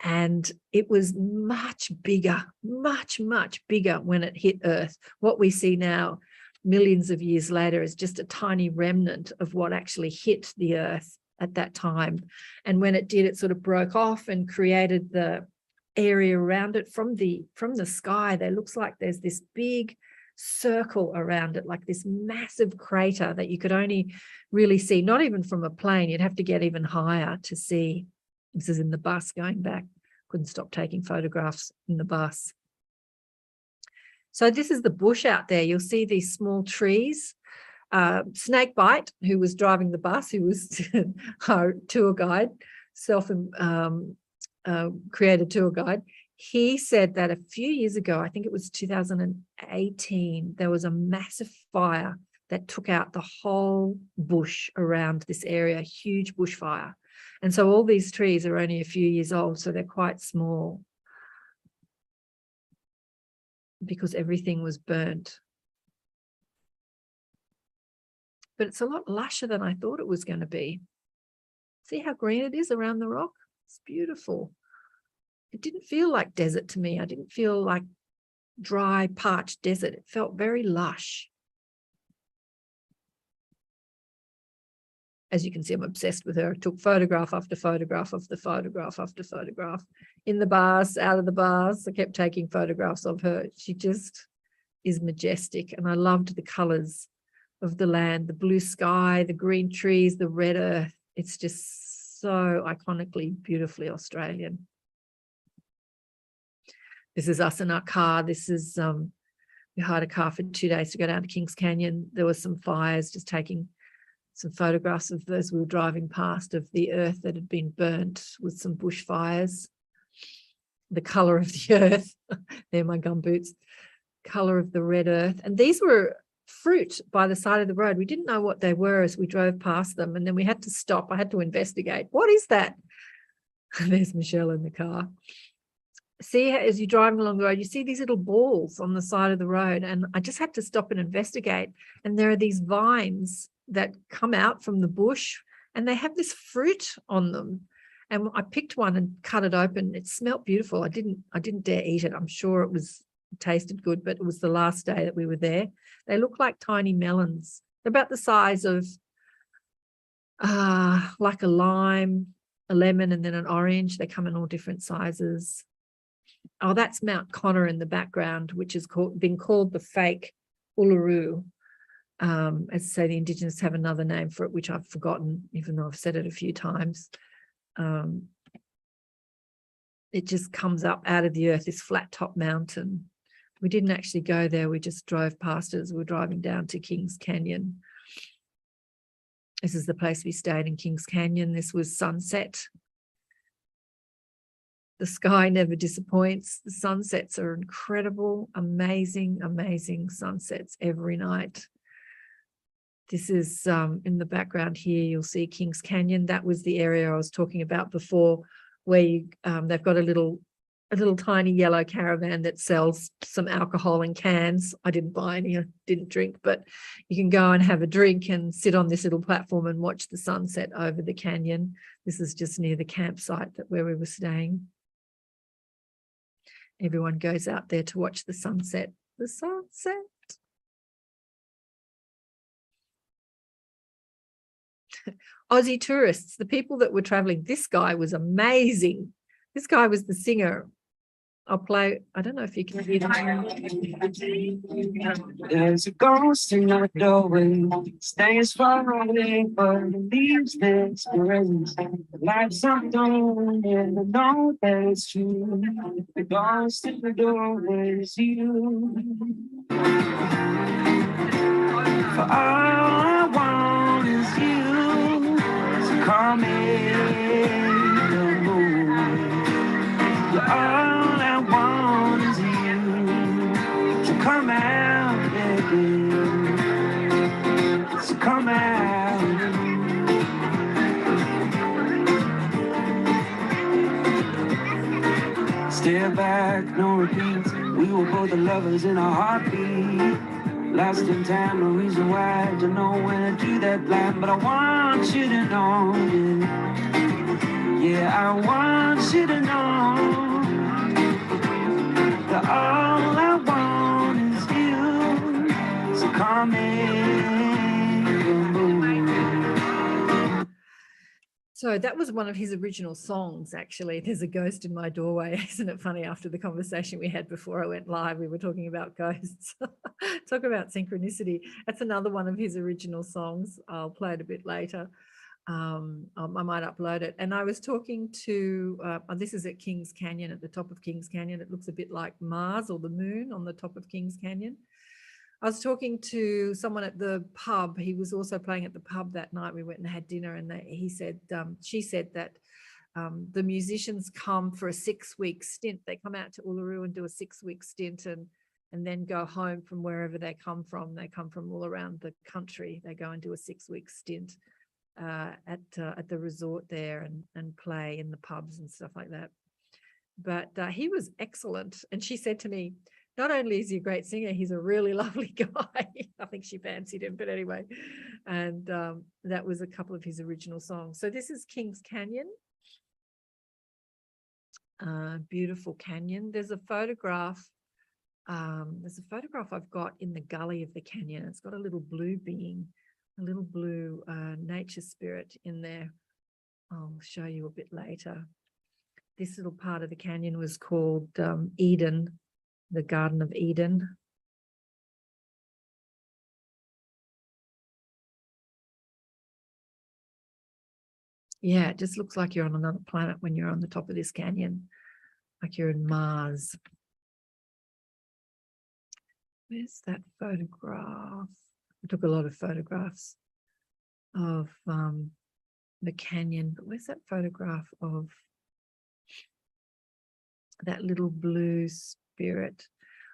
And it was much bigger, much, much bigger when it hit Earth. What we see now, millions of years later, is just a tiny remnant of what actually hit the Earth at that time. And when it did, it sort of broke off and created the area around it from the sky. There looks like there's this big circle around it, like this massive crater that you could only really see, not even from a plane. You'd have to get even higher to see. This is in the bus going back. Couldn't stop taking photographs in the bus. So this is the bush out there. You'll see these small trees. Snakebite, who was driving the bus, who was our tour guide, created tour guide, he said that a few years ago, I think it was 2018, there was a massive fire that took out the whole bush around this area, huge bushfire. And so all these trees are only a few years old, so they're quite small because everything was burnt. But it's a lot lusher than I thought it was going to be. See how green it is around the rock? It's beautiful. It didn't feel like desert to me. I didn't feel like dry, parched desert. It felt very lush. As you can see, I'm obsessed with her. I took photograph after photograph of the photograph after photograph. In the bars, out of the bars, I kept taking photographs of her. She just is majestic. And I loved the colours of the land, the blue sky, the green trees, the red earth. It's just so iconically, beautifully Australian. This is us in our car. This is, we hired a car for 2 days to go down to Kings Canyon. There was some fires, just taking some photographs of those we were driving past, of the earth that had been burnt with some bushfires. The colour of the earth, they're my gumboots, colour of the red earth. And these were fruit by the side of the road. We didn't know what they were as we drove past them. And then we had to stop. I had to investigate. What is that? There's Michelle in the car. See, as you're driving along the road, you see these little balls on the side of the road. And I just had to stop and investigate. And there are these vines that come out from the bush, and they have this fruit on them. And I picked one and cut it open. It smelled beautiful. I didn't dare eat it. I'm sure it tasted good, but it was the last day that we were there. They look like tiny melons. They're about the size of like a lime, a lemon, and then an orange. They come in all different sizes. Oh, that's Mount Connor in the background, which has been called the fake Uluru. As I say, the Indigenous have another name for it, which I've forgotten, even though I've said it a few times. It just comes up out of the earth, this flat top mountain. We didn't actually go there. We just drove past it as we were driving down to Kings Canyon. This is the place we stayed in Kings Canyon. This was sunset. The sky never disappoints. The sunsets are incredible, amazing, amazing sunsets every night. This is in the background here, you'll see Kings Canyon. That was the area I was talking about before, where they've got a little tiny yellow caravan that sells some alcohol in cans. I didn't buy any, I didn't drink, but you can go and have a drink and sit on this little platform and watch the sunset over the canyon. This is just near the campsite where we were staying. Everyone goes out there to watch the sunset. The sunset. Aussie tourists, the people that were traveling, this guy was amazing. This guy was the singer. I'll play, I don't know if you can hear that. There's a ghost in the doorway, stays far away, but it leaves this presence. Life's unknown, and I know that it's true. The ghost in the doorway is you. For all I want is you, so come in the moon. You're all I want is you, so come out, baby, so come out. Step back, no repeats, we were both the lovers in a heartbeat. Lost in time, no reason why I don't know when to do that blind, but I want you to know, yeah, I want you to know that all I want is you, so come in the moon. So that was one of his original songs, actually. There's a ghost in my doorway. Isn't it funny? After the conversation we had before I went live, we were talking about ghosts. Talk about synchronicity. That's another one of his original songs. I'll play it a bit later. I might upload it. And I was talking to, this is at Kings Canyon, at the top of Kings Canyon. It looks a bit like Mars or the moon on the top of Kings Canyon. I was talking to someone at the pub. He was also playing at the pub that night. We went and had dinner, and she said that the musicians come for a 6-week stint. They come out to Uluru and do a 6-week stint, and and then go home from wherever they come from. They come from all around the country. They go and do a 6-week stint at the resort there and play in the pubs and stuff like that. But he was excellent. And she said to me, not only is he a great singer, he's a really lovely guy. I think she fancied him, but anyway. And that was a couple of his original songs. So this is Kings Canyon. Beautiful canyon. There's a photograph. I've got in the gully of the canyon. It's got a little blue being, a little blue nature spirit in there. I'll show you a bit later. This little part of the canyon was called Eden, the Garden of Eden. Yeah, it just looks like you're on another planet when you're on the top of this canyon, like you're in Mars. Where's that photograph? I took a lot of photographs of the canyon, but where's that photograph of that little blue spirit?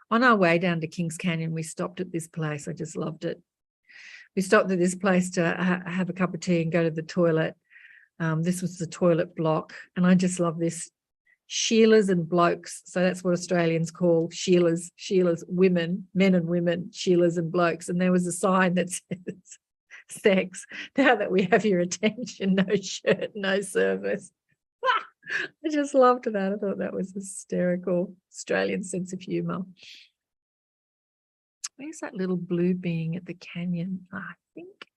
On our way down to Kings Canyon, we stopped at this place. I just loved it. We stopped at this place to have a cup of tea and go to the toilet. This was the toilet block, and I just love this. Sheilas and blokes. So that's what Australians call Sheilas, women, men and women, Sheilas and blokes. And there was a sign that says, sex, now that we have your attention, no shirt, no service. I just loved that. I thought that was hysterical. Australian sense of humour. Where's that little blue being at the canyon? I think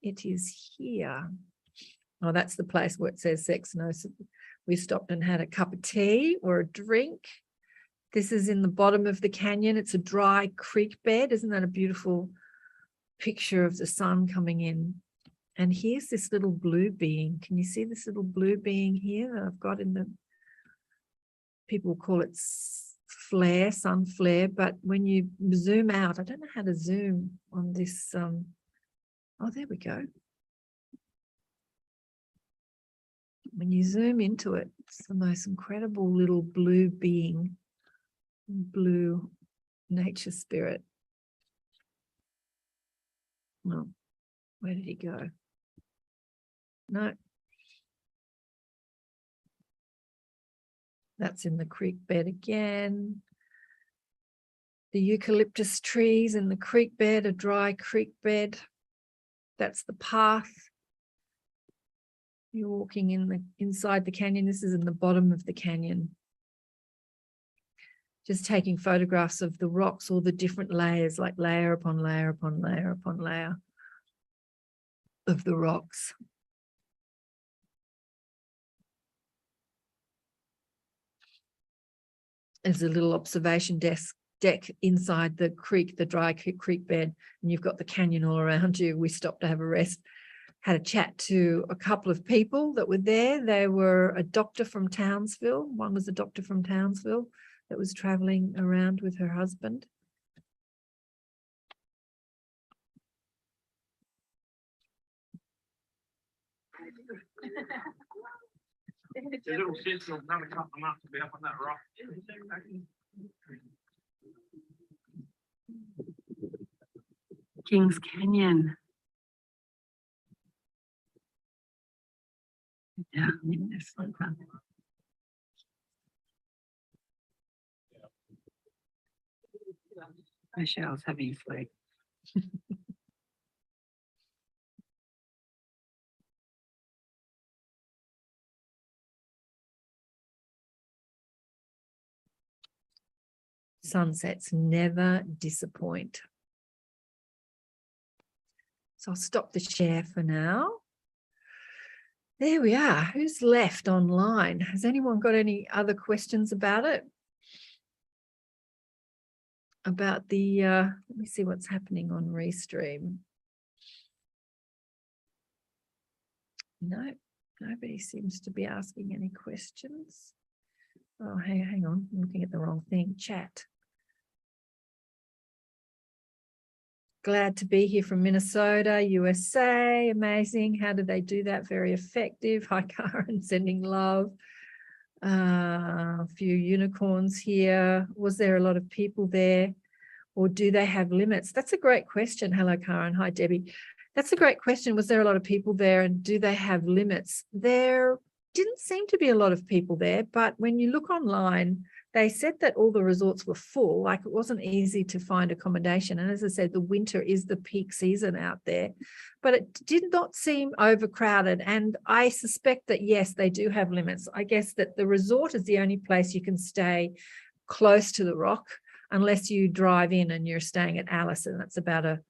it is here. Oh, that's the place where it says sex, no. We stopped and had a cup of tea or a drink. This is in the bottom of the canyon. It's a dry creek bed. Isn't that a beautiful picture of the sun coming in? And here's this little blue being. Can you see this little blue being here that I've got in the, people call it flare, sun flare, but when you zoom out, I don't know how to zoom on this. Oh, there we go. When you zoom into it, it's the most incredible little blue being, blue nature spirit. Well, where did he go? No. That's in the creek bed again. The eucalyptus trees in the creek bed, a dry creek bed. That's the path. You're walking inside the canyon. This is in the bottom of the canyon. Just taking photographs of the rocks, all the different layers, like layer upon layer upon layer upon layer of the rocks. There's a little observation deck inside the creek, the dry creek bed, and you've got the canyon all around you. We stopped to have a rest. Had a chat to a couple of people that were there. They were a doctor from Townsville. One was a doctor from Townsville that was traveling around with her husband. The little kids will never cut them up to be up on that rock. Kings Canyon. Yeah, this one. Michelle's having flag. Sunsets never disappoint. So I'll stop the share for now. There we are. Who's left online? Has anyone got any other questions about it? About the, let me see what's happening on Restream. No, nobody seems to be asking any questions. Oh, hey, hang on, I'm looking at the wrong thing. Chat. Glad to be here from Minnesota, USA. Amazing. How did they do that? Very effective. Hi, Karen, sending love. A few unicorns here. Was there a lot of people there? Or do they have limits? That's a great question. Hello, Karen. Hi, Debbie. That's a great question. Was there a lot of people there, and do they have limits? There didn't seem to be a lot of people there, but when you look online, they said that all the resorts were full, like it wasn't easy to find accommodation. And as I said, the winter is the peak season out there, but it did not seem overcrowded. And I suspect that, yes, they do have limits. I guess that the resort is the only place you can stay close to the rock, unless you drive in and you're staying at Alice, and that's about a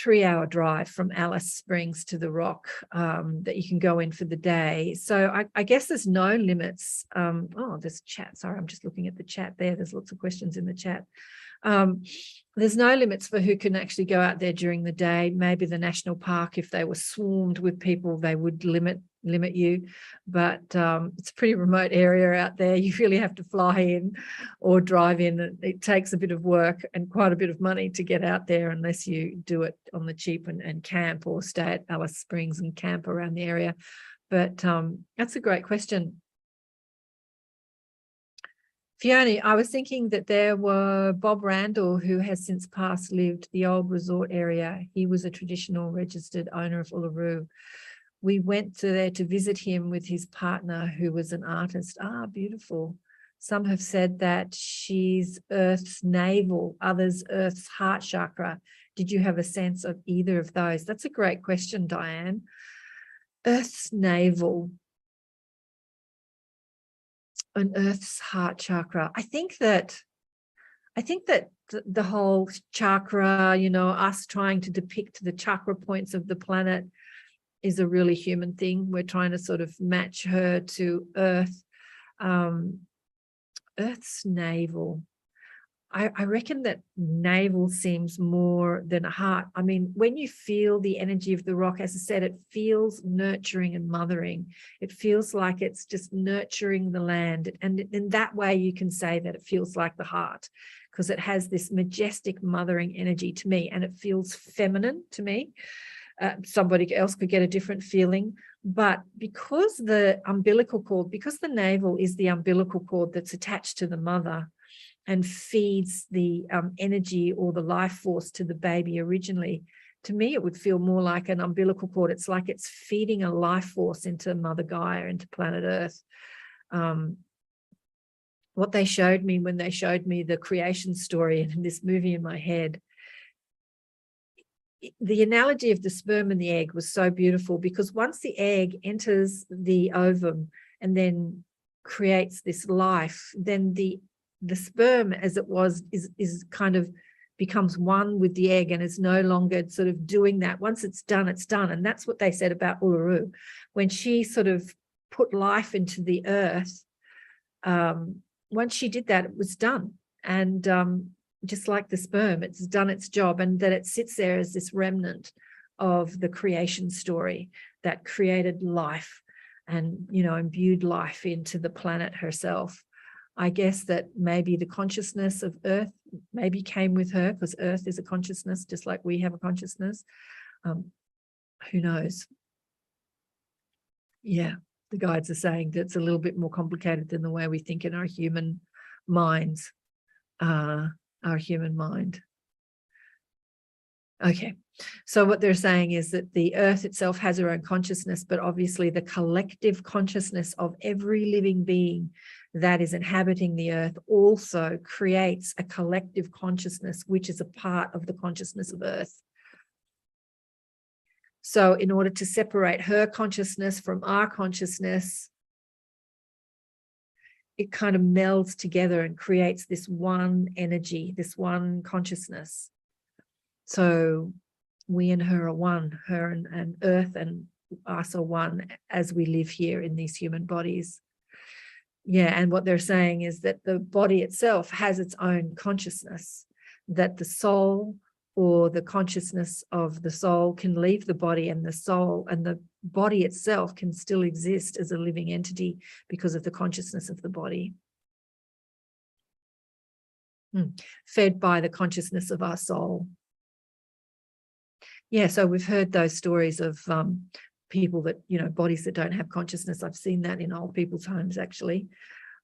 3-hour drive from Alice Springs to the rock that you can go in for the day. So I guess there's no limits. Oh, there's chat. Sorry, I'm just looking at the chat there. There's lots of questions in the chat. There's no limits for who can actually go out there during the day. Maybe the national park, if they were swarmed with people, they would limit you, but it's a pretty remote area out there. You really have to fly in or drive in. It takes a bit of work and quite a bit of money to get out there, unless you do it on the cheap and camp, or stay at Alice Springs and camp around the area. But that's a great question. Fiona, I was thinking that there were Bob Randall, who has since passed, lived the old resort area. He was a traditional registered owner of Uluru. We went there to visit him with his partner, who was an artist. Ah, beautiful. Some have said that she's Earth's navel, others Earth's heart chakra. Did you have a sense of either of those? That's a great question, Diane. Earth's navel and Earth's heart chakra. I think that the whole chakra, you know, us trying to depict the chakra points of the planet, is a really human thing. We're trying to sort of match her to Earth. Earth's navel. I reckon that navel seems more than a heart. I mean, when you feel the energy of the rock, as I said, it feels nurturing and mothering. It feels like it's just nurturing the land. And in that way, you can say that it feels like the heart, because it has this majestic mothering energy to me, and it feels feminine to me. Somebody else could get a different feeling, but because the umbilical cord, because the navel is the umbilical cord that's attached to the mother and feeds the energy or the life force to the baby originally, to me, it would feel more like an umbilical cord. It's like it's feeding a life force into Mother Gaia, into planet Earth. What they showed me when they showed me the creation story in this movie in my head, the analogy of the sperm and the egg was so beautiful, because once the egg enters the ovum and then creates this life, then the sperm, as it was, is kind of becomes one with the egg and is no longer sort of doing that. Once it's done, it's done. And that's what they said about Uluru. When she sort of put life into the earth, once she did that, it was done. And just like the sperm, it's done its job, and that it sits there as this remnant of the creation story that created life and, you know, imbued life into the planet herself. I guess that maybe the consciousness of Earth maybe came with her, because Earth is a consciousness, just like we have a consciousness. Who knows? Yeah, the guides are saying that it's a little bit more complicated than the way we think in our human minds. Our human mind. Okay, so what they're saying is that the Earth itself has her own consciousness, but obviously the collective consciousness of every living being that is inhabiting the Earth also creates a collective consciousness, which is a part of the consciousness of Earth. So in order to separate her consciousness from our consciousness, it kind of melds together and creates this one energy, this one consciousness. So we and her are one, her and Earth and us are one as we live here in these human bodies. Yeah, and what they're saying is that the body itself has its own consciousness, that the soul or the consciousness of the soul can leave the body, and the soul and the body itself can still exist as a living entity because of the consciousness of the body. Fed by the consciousness of our soul. Yeah, so we've heard those stories of people that, you know, bodies that don't have consciousness. I've seen that in old people's homes, actually.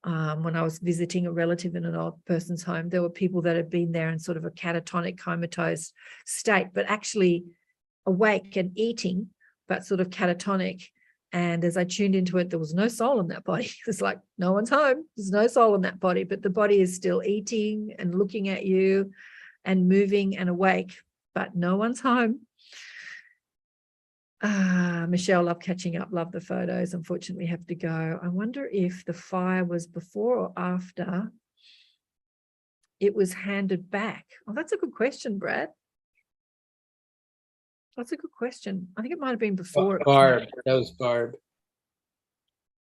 When I was visiting a relative in an old person's home, there were people that had been there in sort of a catatonic, comatose state, but actually awake and eating, but sort of catatonic. And as I tuned into it, there was no soul in that body. It was like, no one's home. There's no soul in that body, but the body is still eating and looking at you and moving and awake, but no one's home. Michelle, love catching up, love the photos. Unfortunately, have to go. I wonder if the fire was before or after it was handed back. Oh, that's a good question, Brad. That's a good question. I think it might have been before. Barb, that was Barb.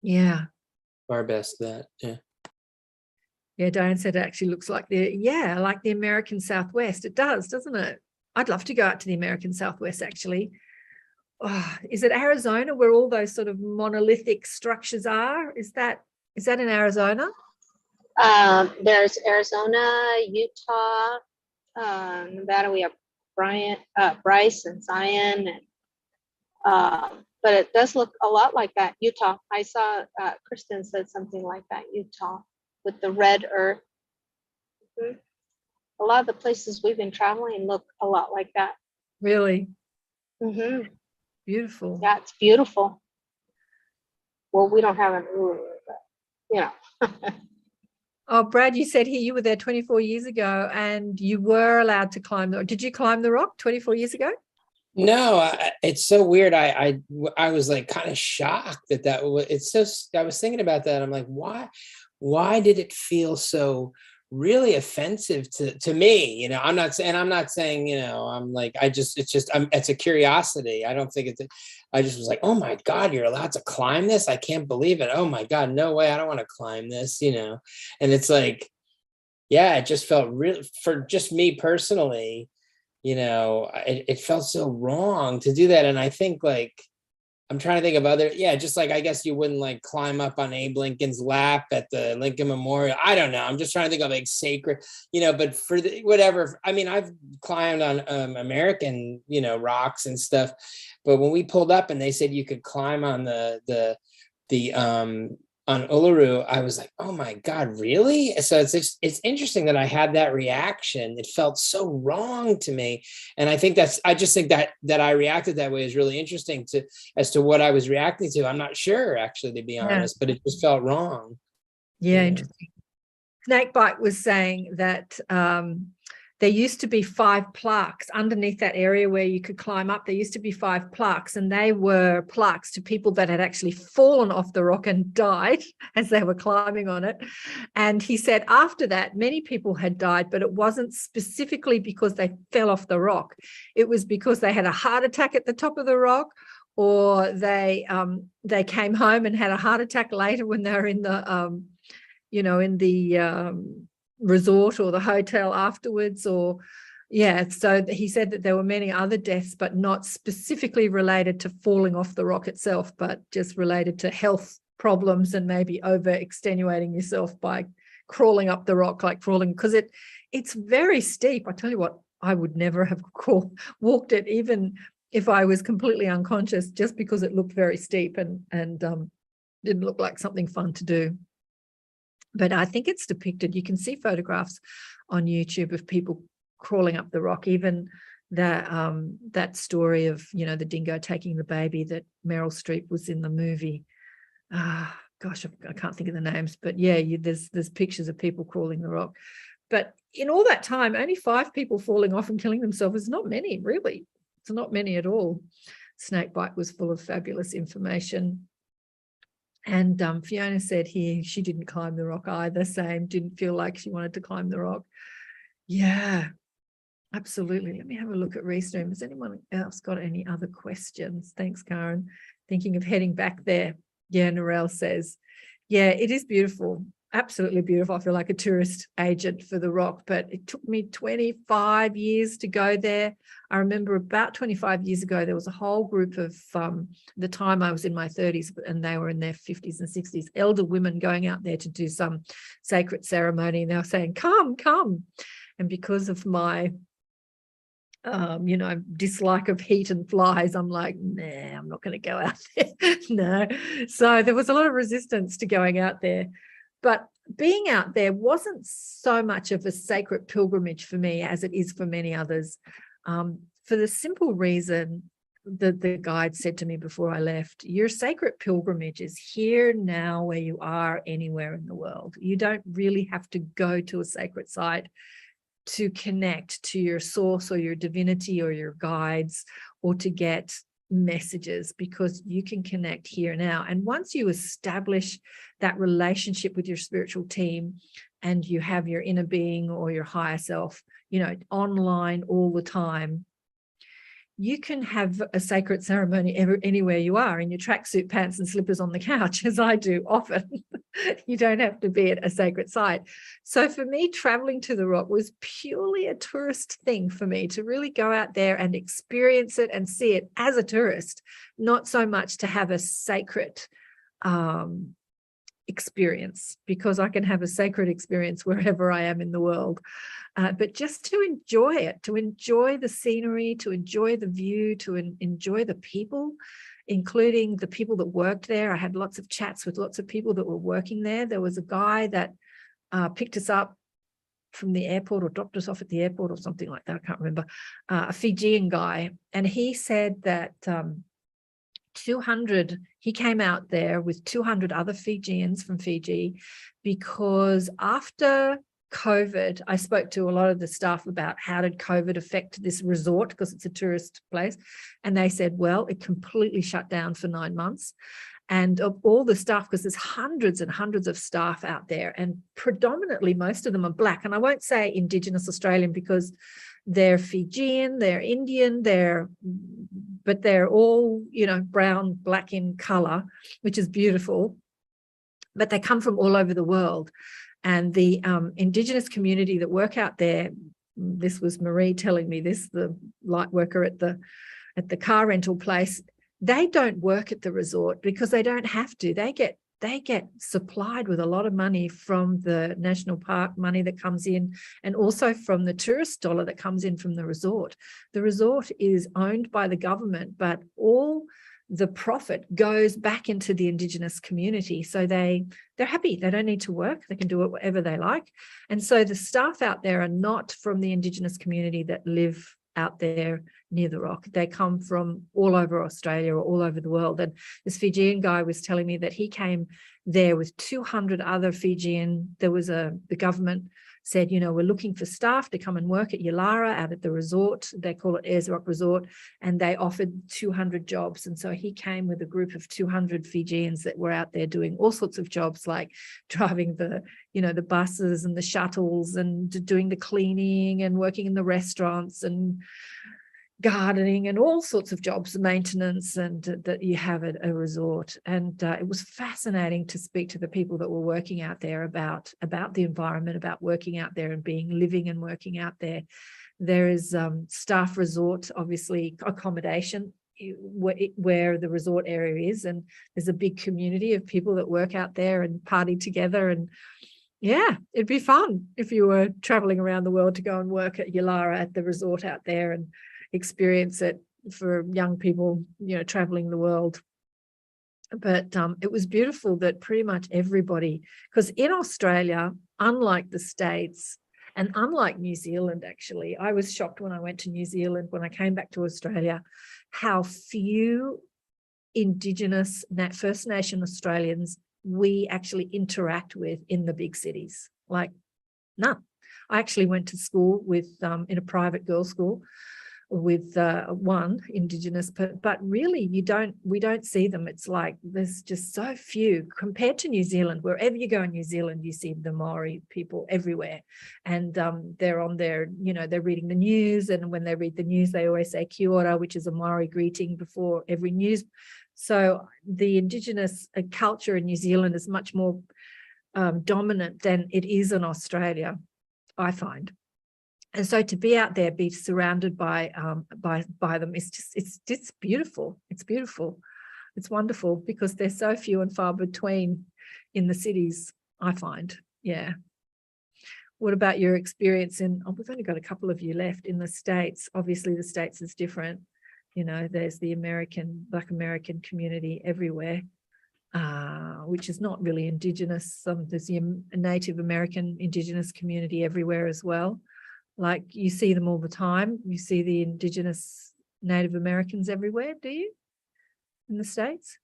Yeah. Barb asked that. Yeah. Yeah, Diane said it actually looks like like the American Southwest. It does, doesn't it? I'd love to go out to the American Southwest, actually. Oh, is it Arizona where all those sort of monolithic structures are? Is that in Arizona? There's Arizona, Utah, Nevada. We have Bryce and Zion, and but it does look a lot like that. Utah. I saw Kristen said something like that. Utah with the red earth. Mm-hmm. A lot of the places we've been traveling look a lot like that. Really? Mm-hmm. Beautiful. Yeah, it's beautiful. Well, we don't have an Uluru, but you know. Oh, Brad, you said here you were there 24 years ago and you were allowed to climb the rock. Did you climb the rock 24 years ago? No, it's so weird. I was like kind of shocked that was, it's so, I was thinking about that. I'm like, why did it feel so really offensive to me? You know, I'm not saying, you know, I'm like, it's a curiosity. I don't think I just was like, oh my God, you're allowed to climb this? I can't believe it. Oh my God, no way. I don't want to climb this, you know? And it's like, yeah, it just felt real for just me personally, you know, it felt so wrong to do that. And I think like, I'm trying to think of other, just like, I guess you wouldn't like climb up on Abe Lincoln's lap at the Lincoln Memorial. I don't know. I'm just trying to think of like sacred, you know, but for whatever, I mean, I've climbed on American, you know, rocks and stuff, but when we pulled up and they said you could climb on on Uluru, I was like, oh my God, really? So it's interesting that I had that reaction. It felt so wrong to me. And I think I just think that I reacted that way is really interesting as to what I was reacting to. I'm not sure actually, to be honest, but it just felt wrong. Yeah, interesting. Snakebite was saying that there used to be 5 plaques underneath that area where you could climb up. There used to be 5 plaques, and they were plaques to people that had actually fallen off the rock and died as they were climbing on it. And he said after that, many people had died, but it wasn't specifically because they fell off the rock. It was because they had a heart attack at the top of the rock, or they came home and had a heart attack later when they were in the resort or the hotel afterwards, so he said that there were many other deaths, but not specifically related to falling off the rock itself, but just related to health problems and maybe over extenuating yourself by crawling up the rock, like crawling, because it's very steep. I tell you what, I would never have walked it even if I was completely unconscious, just because it looked very steep and didn't look like something fun to do. But I think it's depicted. You can see photographs on YouTube of people crawling up the rock. Even that story of, you know, the dingo taking the baby that Meryl Streep was in the movie. Gosh, I can't think of the names, but yeah, there's pictures of people crawling the rock. But in all that time, only 5 people falling off and killing themselves is not many, really. It's not many at all. Snakebite was full of fabulous information. And Fiona said here she didn't climb the rock either. Same, didn't feel like she wanted to climb the rock. Yeah, absolutely. Let me have a look at Restream. Has anyone else got any other questions? Thanks, Karen. Thinking of heading back there. Yeah, Narelle says, yeah, it is beautiful. Absolutely beautiful. I feel like a tourist agent for the rock, but it took me 25 years to go there. I remember about 25 years ago, there was a whole group of, the time I was in my 30s and they were in their 50s and 60s, elder women going out there to do some sacred ceremony. And they were saying, come. And because of my, dislike of heat and flies, I'm like, nah, I'm not going to go out there. No. So there was a lot of resistance to going out there. But being out there wasn't so much of a sacred pilgrimage for me as it is for many others, for the simple reason that the guide said to me before I left, your sacred pilgrimage is here now where you are anywhere in the world. You don't really have to go to a sacred site to connect to your source or your divinity or your guides or to get messages, because you can connect here now. And once you establish that relationship with your spiritual team and you have your inner being or your higher self, you know, online all the time, you can have a sacred ceremony anywhere you are, in your tracksuit pants and slippers on the couch, as I do often. You don't have to be at a sacred site. So for me, traveling to the rock was purely a tourist thing for me, to really go out there and experience it and see it as a tourist, not so much to have a sacred experience, because I can have a sacred experience wherever I am in the world. But just to enjoy it, to enjoy the scenery, to enjoy the view, to enjoy the people, including the people that worked there. I had lots of chats with lots of people that were working there. There was a guy that picked us up from the airport or dropped us off at the airport or something like that. I can't remember, a Fijian guy. And he said that 200, he came out there with 200 other Fijians from Fiji, because after COVID, I spoke to a lot of the staff about how did COVID affect this resort, because it's a tourist place. And they said, well, it completely shut down for 9 months. And of all the staff, because there's hundreds and hundreds of staff out there, and predominantly most of them are Black. And I won't say Indigenous Australian because they're Fijian, they're Indian, but they're all, you know, brown, black in color, which is beautiful. But they come from all over the world. And the Indigenous community that work out there, this was Marie telling me this, the light worker at the car rental place, they don't work at the resort because they don't have to. They get supplied with a lot of money from the national park money that comes in, and also from the tourist dollar that comes in from the resort. The resort is owned by the government, but all the profit goes back into the Indigenous community. So they're happy. They don't need to work. They can do it whatever they like. And so the staff out there are not from the Indigenous community that live out there near the rock. They come from all over Australia or all over the world. And this Fijian guy was telling me that he came there with 200 other Fijian. The government said, you know, we're looking for staff to come and work at Yulara out at the resort. They call it Ayers Rock Resort, and they offered 200 jobs. And so he came with a group of 200 Fijians that were out there doing all sorts of jobs, like driving the buses and the shuttles, and doing the cleaning and working in the restaurants and gardening and all sorts of jobs, maintenance, and that you have at a resort. And it was fascinating to speak to the people that were working out there about the environment, about working out there and living and working out there. There is staff resort, obviously accommodation where the resort area is, and there's a big community of people that work out there and party together. And yeah, it'd be fun if you were traveling around the world to go and work at Yulara at the resort out there and experience it for young people, you know, traveling the world. But it was beautiful that pretty much everybody, because in Australia, unlike the States and unlike New Zealand, actually, I was shocked when I went to New Zealand, when I came back to Australia, how few Indigenous First Nation Australians we actually interact with in the big cities. Like none. I actually went to school with in a private girls' school with one Indigenous, but really we don't see them. It's like there's just so few compared to New Zealand. Wherever you go in New Zealand, you see the Maori people everywhere, and they're on their, you know, they're reading the news, and when they read the news, they always say kia ora, which is a Maori greeting before every news. So the Indigenous culture in New Zealand is much more dominant than it is in Australia, I find. And so to be out there, be surrounded by them, it's beautiful. It's beautiful. It's wonderful, because they're so few and far between in the cities, I find. Yeah. What about your experience we've only got a couple of you left in the States. Obviously the States is different. You know, there's the Black American community everywhere. which is not really Indigenous. There's the Native American Indigenous community everywhere as well. Like you see them all the time. You see the Indigenous Native Americans everywhere, do you? In the States?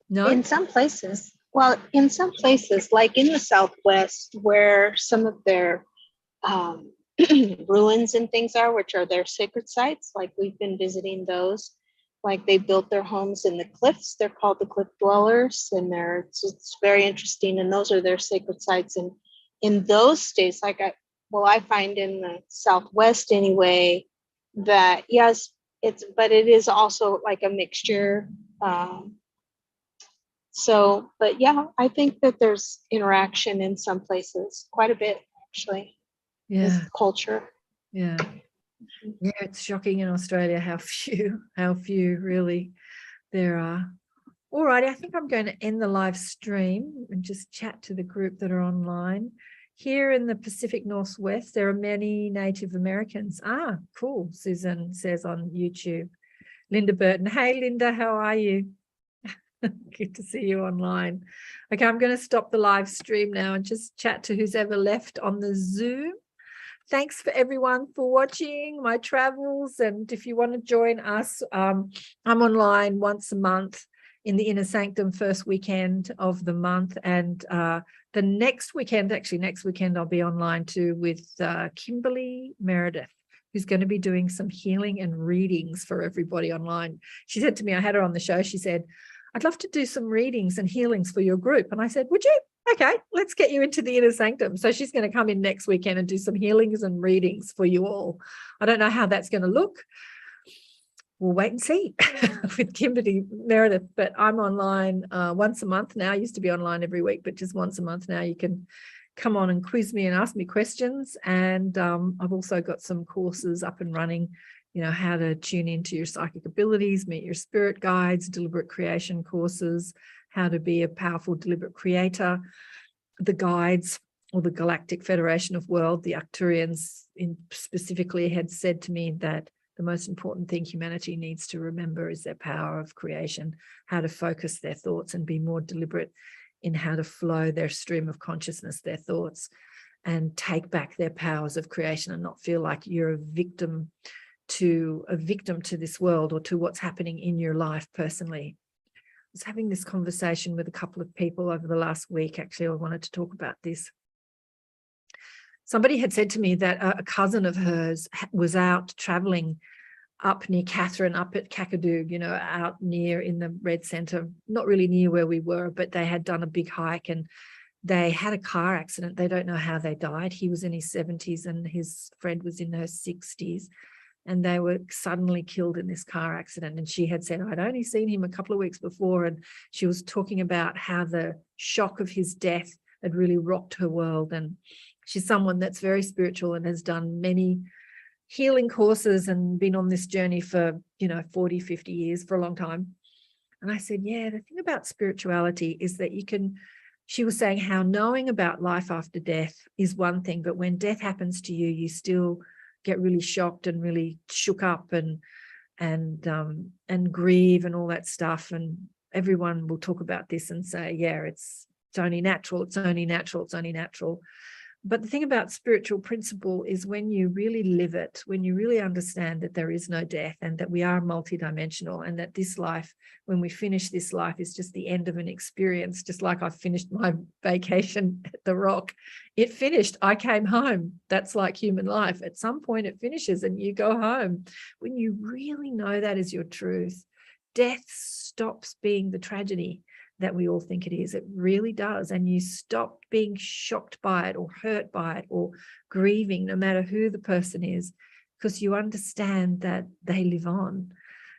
No? In some places. Well, in some places, like in the Southwest, where some of their ruins and things are, which are their sacred sites, like we've been visiting those. Like they built their homes in the cliffs. They're called the cliff dwellers, and it's very interesting. And those are their sacred sites. And in those states, I find in the Southwest anyway, that yes, but it is also like a mixture. But yeah, I think that there's interaction in some places, quite a bit actually. Yeah. With culture. Yeah. Yeah, it's shocking in Australia how few really there are. All right, I think I'm going to end the live stream and just chat to the group that are online. Here in the Pacific Northwest, there are many Native Americans. Ah, cool, Susan says on YouTube. Linda Burton. Hey, Linda, how are you? Good to see you online. Okay, I'm going to stop the live stream now and just chat to who's ever left on the Zoom. Thanks for everyone for watching my travels. And if you want to join us, I'm online once a month in the Inner Sanctum first weekend of the month. And the next weekend, I'll be online too with Kimberly Meredith, who's going to be doing some healing and readings for everybody online. She said to me, I had her on the show, she said, I'd love to do some readings and healings for your group. And I said, would you? Okay, let's get you into the Inner Sanctum. So she's going to come in next weekend and do some healings and readings for you all. I don't know how that's going to look. We'll wait and see with Kimberly Meredith, but I'm online once a month now. I used to be online every week, but just once a month now. You can come on and quiz me and ask me questions. And I've also got some courses up and running, how to tune into your psychic abilities, meet your spirit guides, deliberate creation courses, how to be a powerful deliberate creator, the guides, or the Galactic Federation of World, the Arcturians specifically had said to me that the most important thing humanity needs to remember is their power of creation, how to focus their thoughts and be more deliberate in how to flow their stream of consciousness, their thoughts, and take back their powers of creation and not feel like you're a victim to this world or to what's happening in your life personally. I was having this conversation with a couple of people over the last week. Actually, I wanted to talk about this. Somebody had said to me that a cousin of hers was out traveling up near Catherine, up at Kakadu, out near in the Red Centre, not really near where we were, but they had done a big hike and they had a car accident. They don't know how they died. He was in his 70s and his friend was in her 60s. And they were suddenly killed in this car accident. And she had said, I'd only seen him a couple of weeks before. And she was talking about how the shock of his death had really rocked her world. And she's someone that's very spiritual and has done many healing courses and been on this journey for, 40, 50 years, for a long time. And I said, yeah, the thing about spirituality is that she was saying how knowing about life after death is one thing, but when death happens to you, you still get really shocked and really shook up and grieve and all that stuff. And everyone will talk about this and say, yeah, it's only natural, it's only natural, it's only natural. But the thing about spiritual principle is when you really live it, when you really understand that there is no death and that we are multidimensional and that this life, when we finish this life, is just the end of an experience, just like I finished my vacation at the Rock. It finished. I came home. That's like human life. At some point it finishes and you go home. When you really know that is your truth, death stops being the tragedy that we all think it is. It really does. And you stop being shocked by it or hurt by it or grieving, no matter who the person is, because you understand that they live on.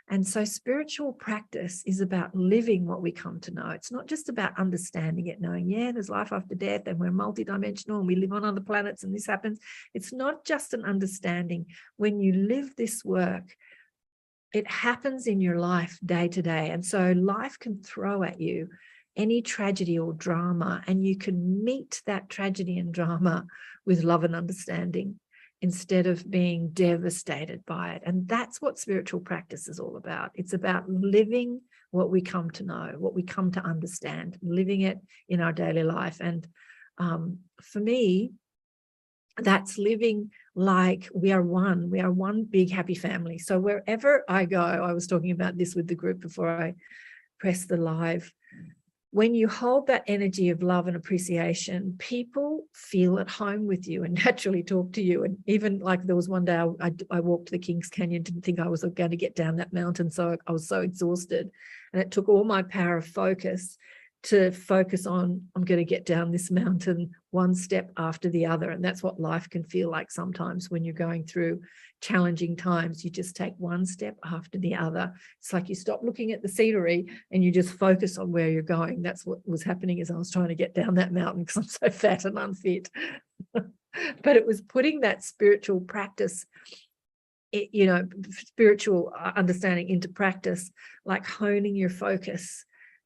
And so spiritual practice is about living what we come to know. It's not just about understanding it, knowing, yeah, there's life after death and we're multidimensional and we live on other planets and this happens. It's not just an understanding. When you live this work, it happens in your life day to day. And so life can throw at you any tragedy or drama, and you can meet that tragedy and drama with love and understanding. instead of being devastated by it. And that's what spiritual practice is all about. It's about living what we come to know, what we come to understand, living it in our daily life. And for me, that's living like we are one big happy family. So wherever I go, I was talking about this with the group before I pressed the live. When you hold that energy of love and appreciation, people feel at home with you and naturally talk to you. And even like there was one day I walked to the Kings Canyon, didn't think I was going to get down that mountain. So I was so exhausted. And it took all my power of focus to focus on, I'm going to get down this mountain one step after the other. And that's what life can feel like sometimes when you're going through challenging times. You just take one step after the other. It's like you stop looking at the scenery and you just focus on where you're going. That's what was happening as I was trying to get down that mountain because I'm so fat and unfit. But it was putting that spiritual practice, spiritual understanding into practice, like honing your focus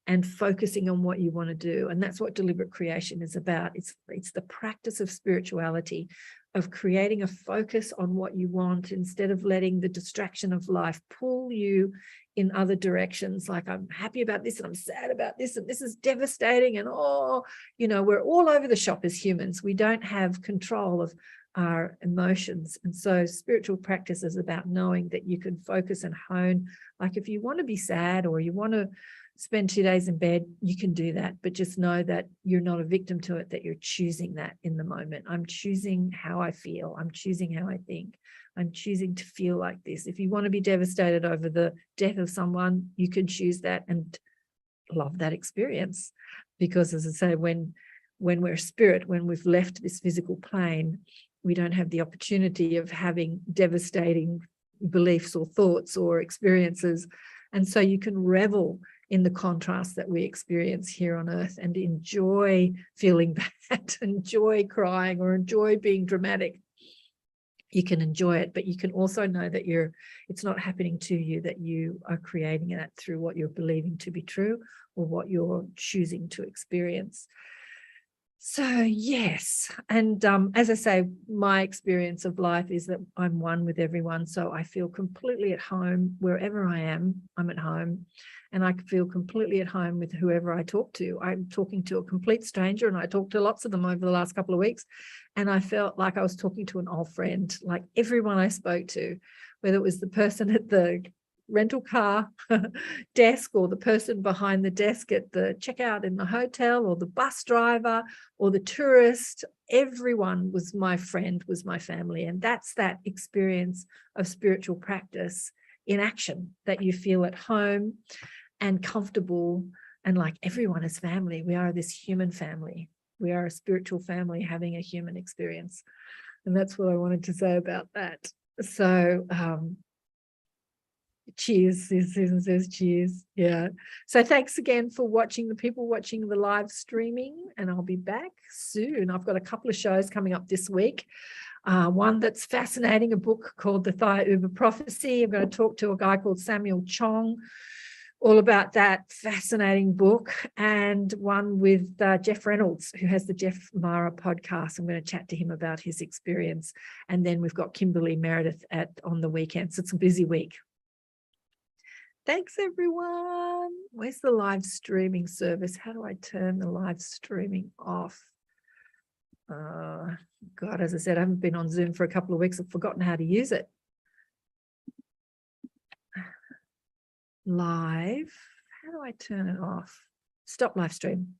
and focusing on what you want to do. And that's what deliberate creation is about. It's the practice of spirituality, of creating a focus on what you want instead of letting the distraction of life pull you in other directions. Like, I'm happy about this and I'm sad about this and this is devastating. And we're all over the shop as humans. We don't have control of our emotions. And so spiritual practice is about knowing that you can focus and hone. Like if you want to be sad or you want to spend 2 days in bed, you can do that, but just know that you're not a victim to it, that you're choosing that in the moment. I'm choosing how I feel. I'm choosing how I think. I'm choosing to feel like this. If you want to be devastated over the death of someone, you can choose that and love that experience. Because as I say, when we're spirit, when we've left this physical plane, we don't have the opportunity of having devastating beliefs or thoughts or experiences. And so you can revel in the contrast that we experience here on earth and enjoy feeling bad, enjoy crying or enjoy being dramatic. You can enjoy it, but you can also know that it's not happening to you, that you are creating that through what you're believing to be true or what you're choosing to experience. So yes, and as I say, my experience of life is that I'm one with everyone. So I feel completely at home wherever I am. I'm at home, and I feel completely at home with whoever I talk to. I'm talking to a complete stranger, and I talked to lots of them over the last couple of weeks, and I felt like I was talking to an old friend. Like everyone I spoke to, whether it was the person at the rental car desk or the person behind the desk at the checkout in the hotel or the bus driver or the tourist, everyone was my friend, was my family. And that's that experience of spiritual practice in action, that you feel at home and comfortable and like everyone is family. We are this human family. We are a spiritual family having a human experience. And that's what I wanted to say about that. So cheers. Susan says cheers. Yeah. So thanks again for watching, the people watching the live streaming, and I'll be back soon. I've got a couple of shows coming up this week. One that's fascinating, a book called The Thai Uber Prophecy. I'm going to talk to a guy called Samuel Chong all about that fascinating book, and one with Jeff Reynolds, who has the Jeff Mara podcast. I'm going to chat to him about his experience. And then we've got Kimberly Meredith on the weekend. So it's a busy week. Thanks, everyone. Where's the live streaming service? How do I turn the live streaming off? God, as I said, I haven't been on Zoom for a couple of weeks. I've forgotten how to use it. Live. How do I turn it off? Stop live stream.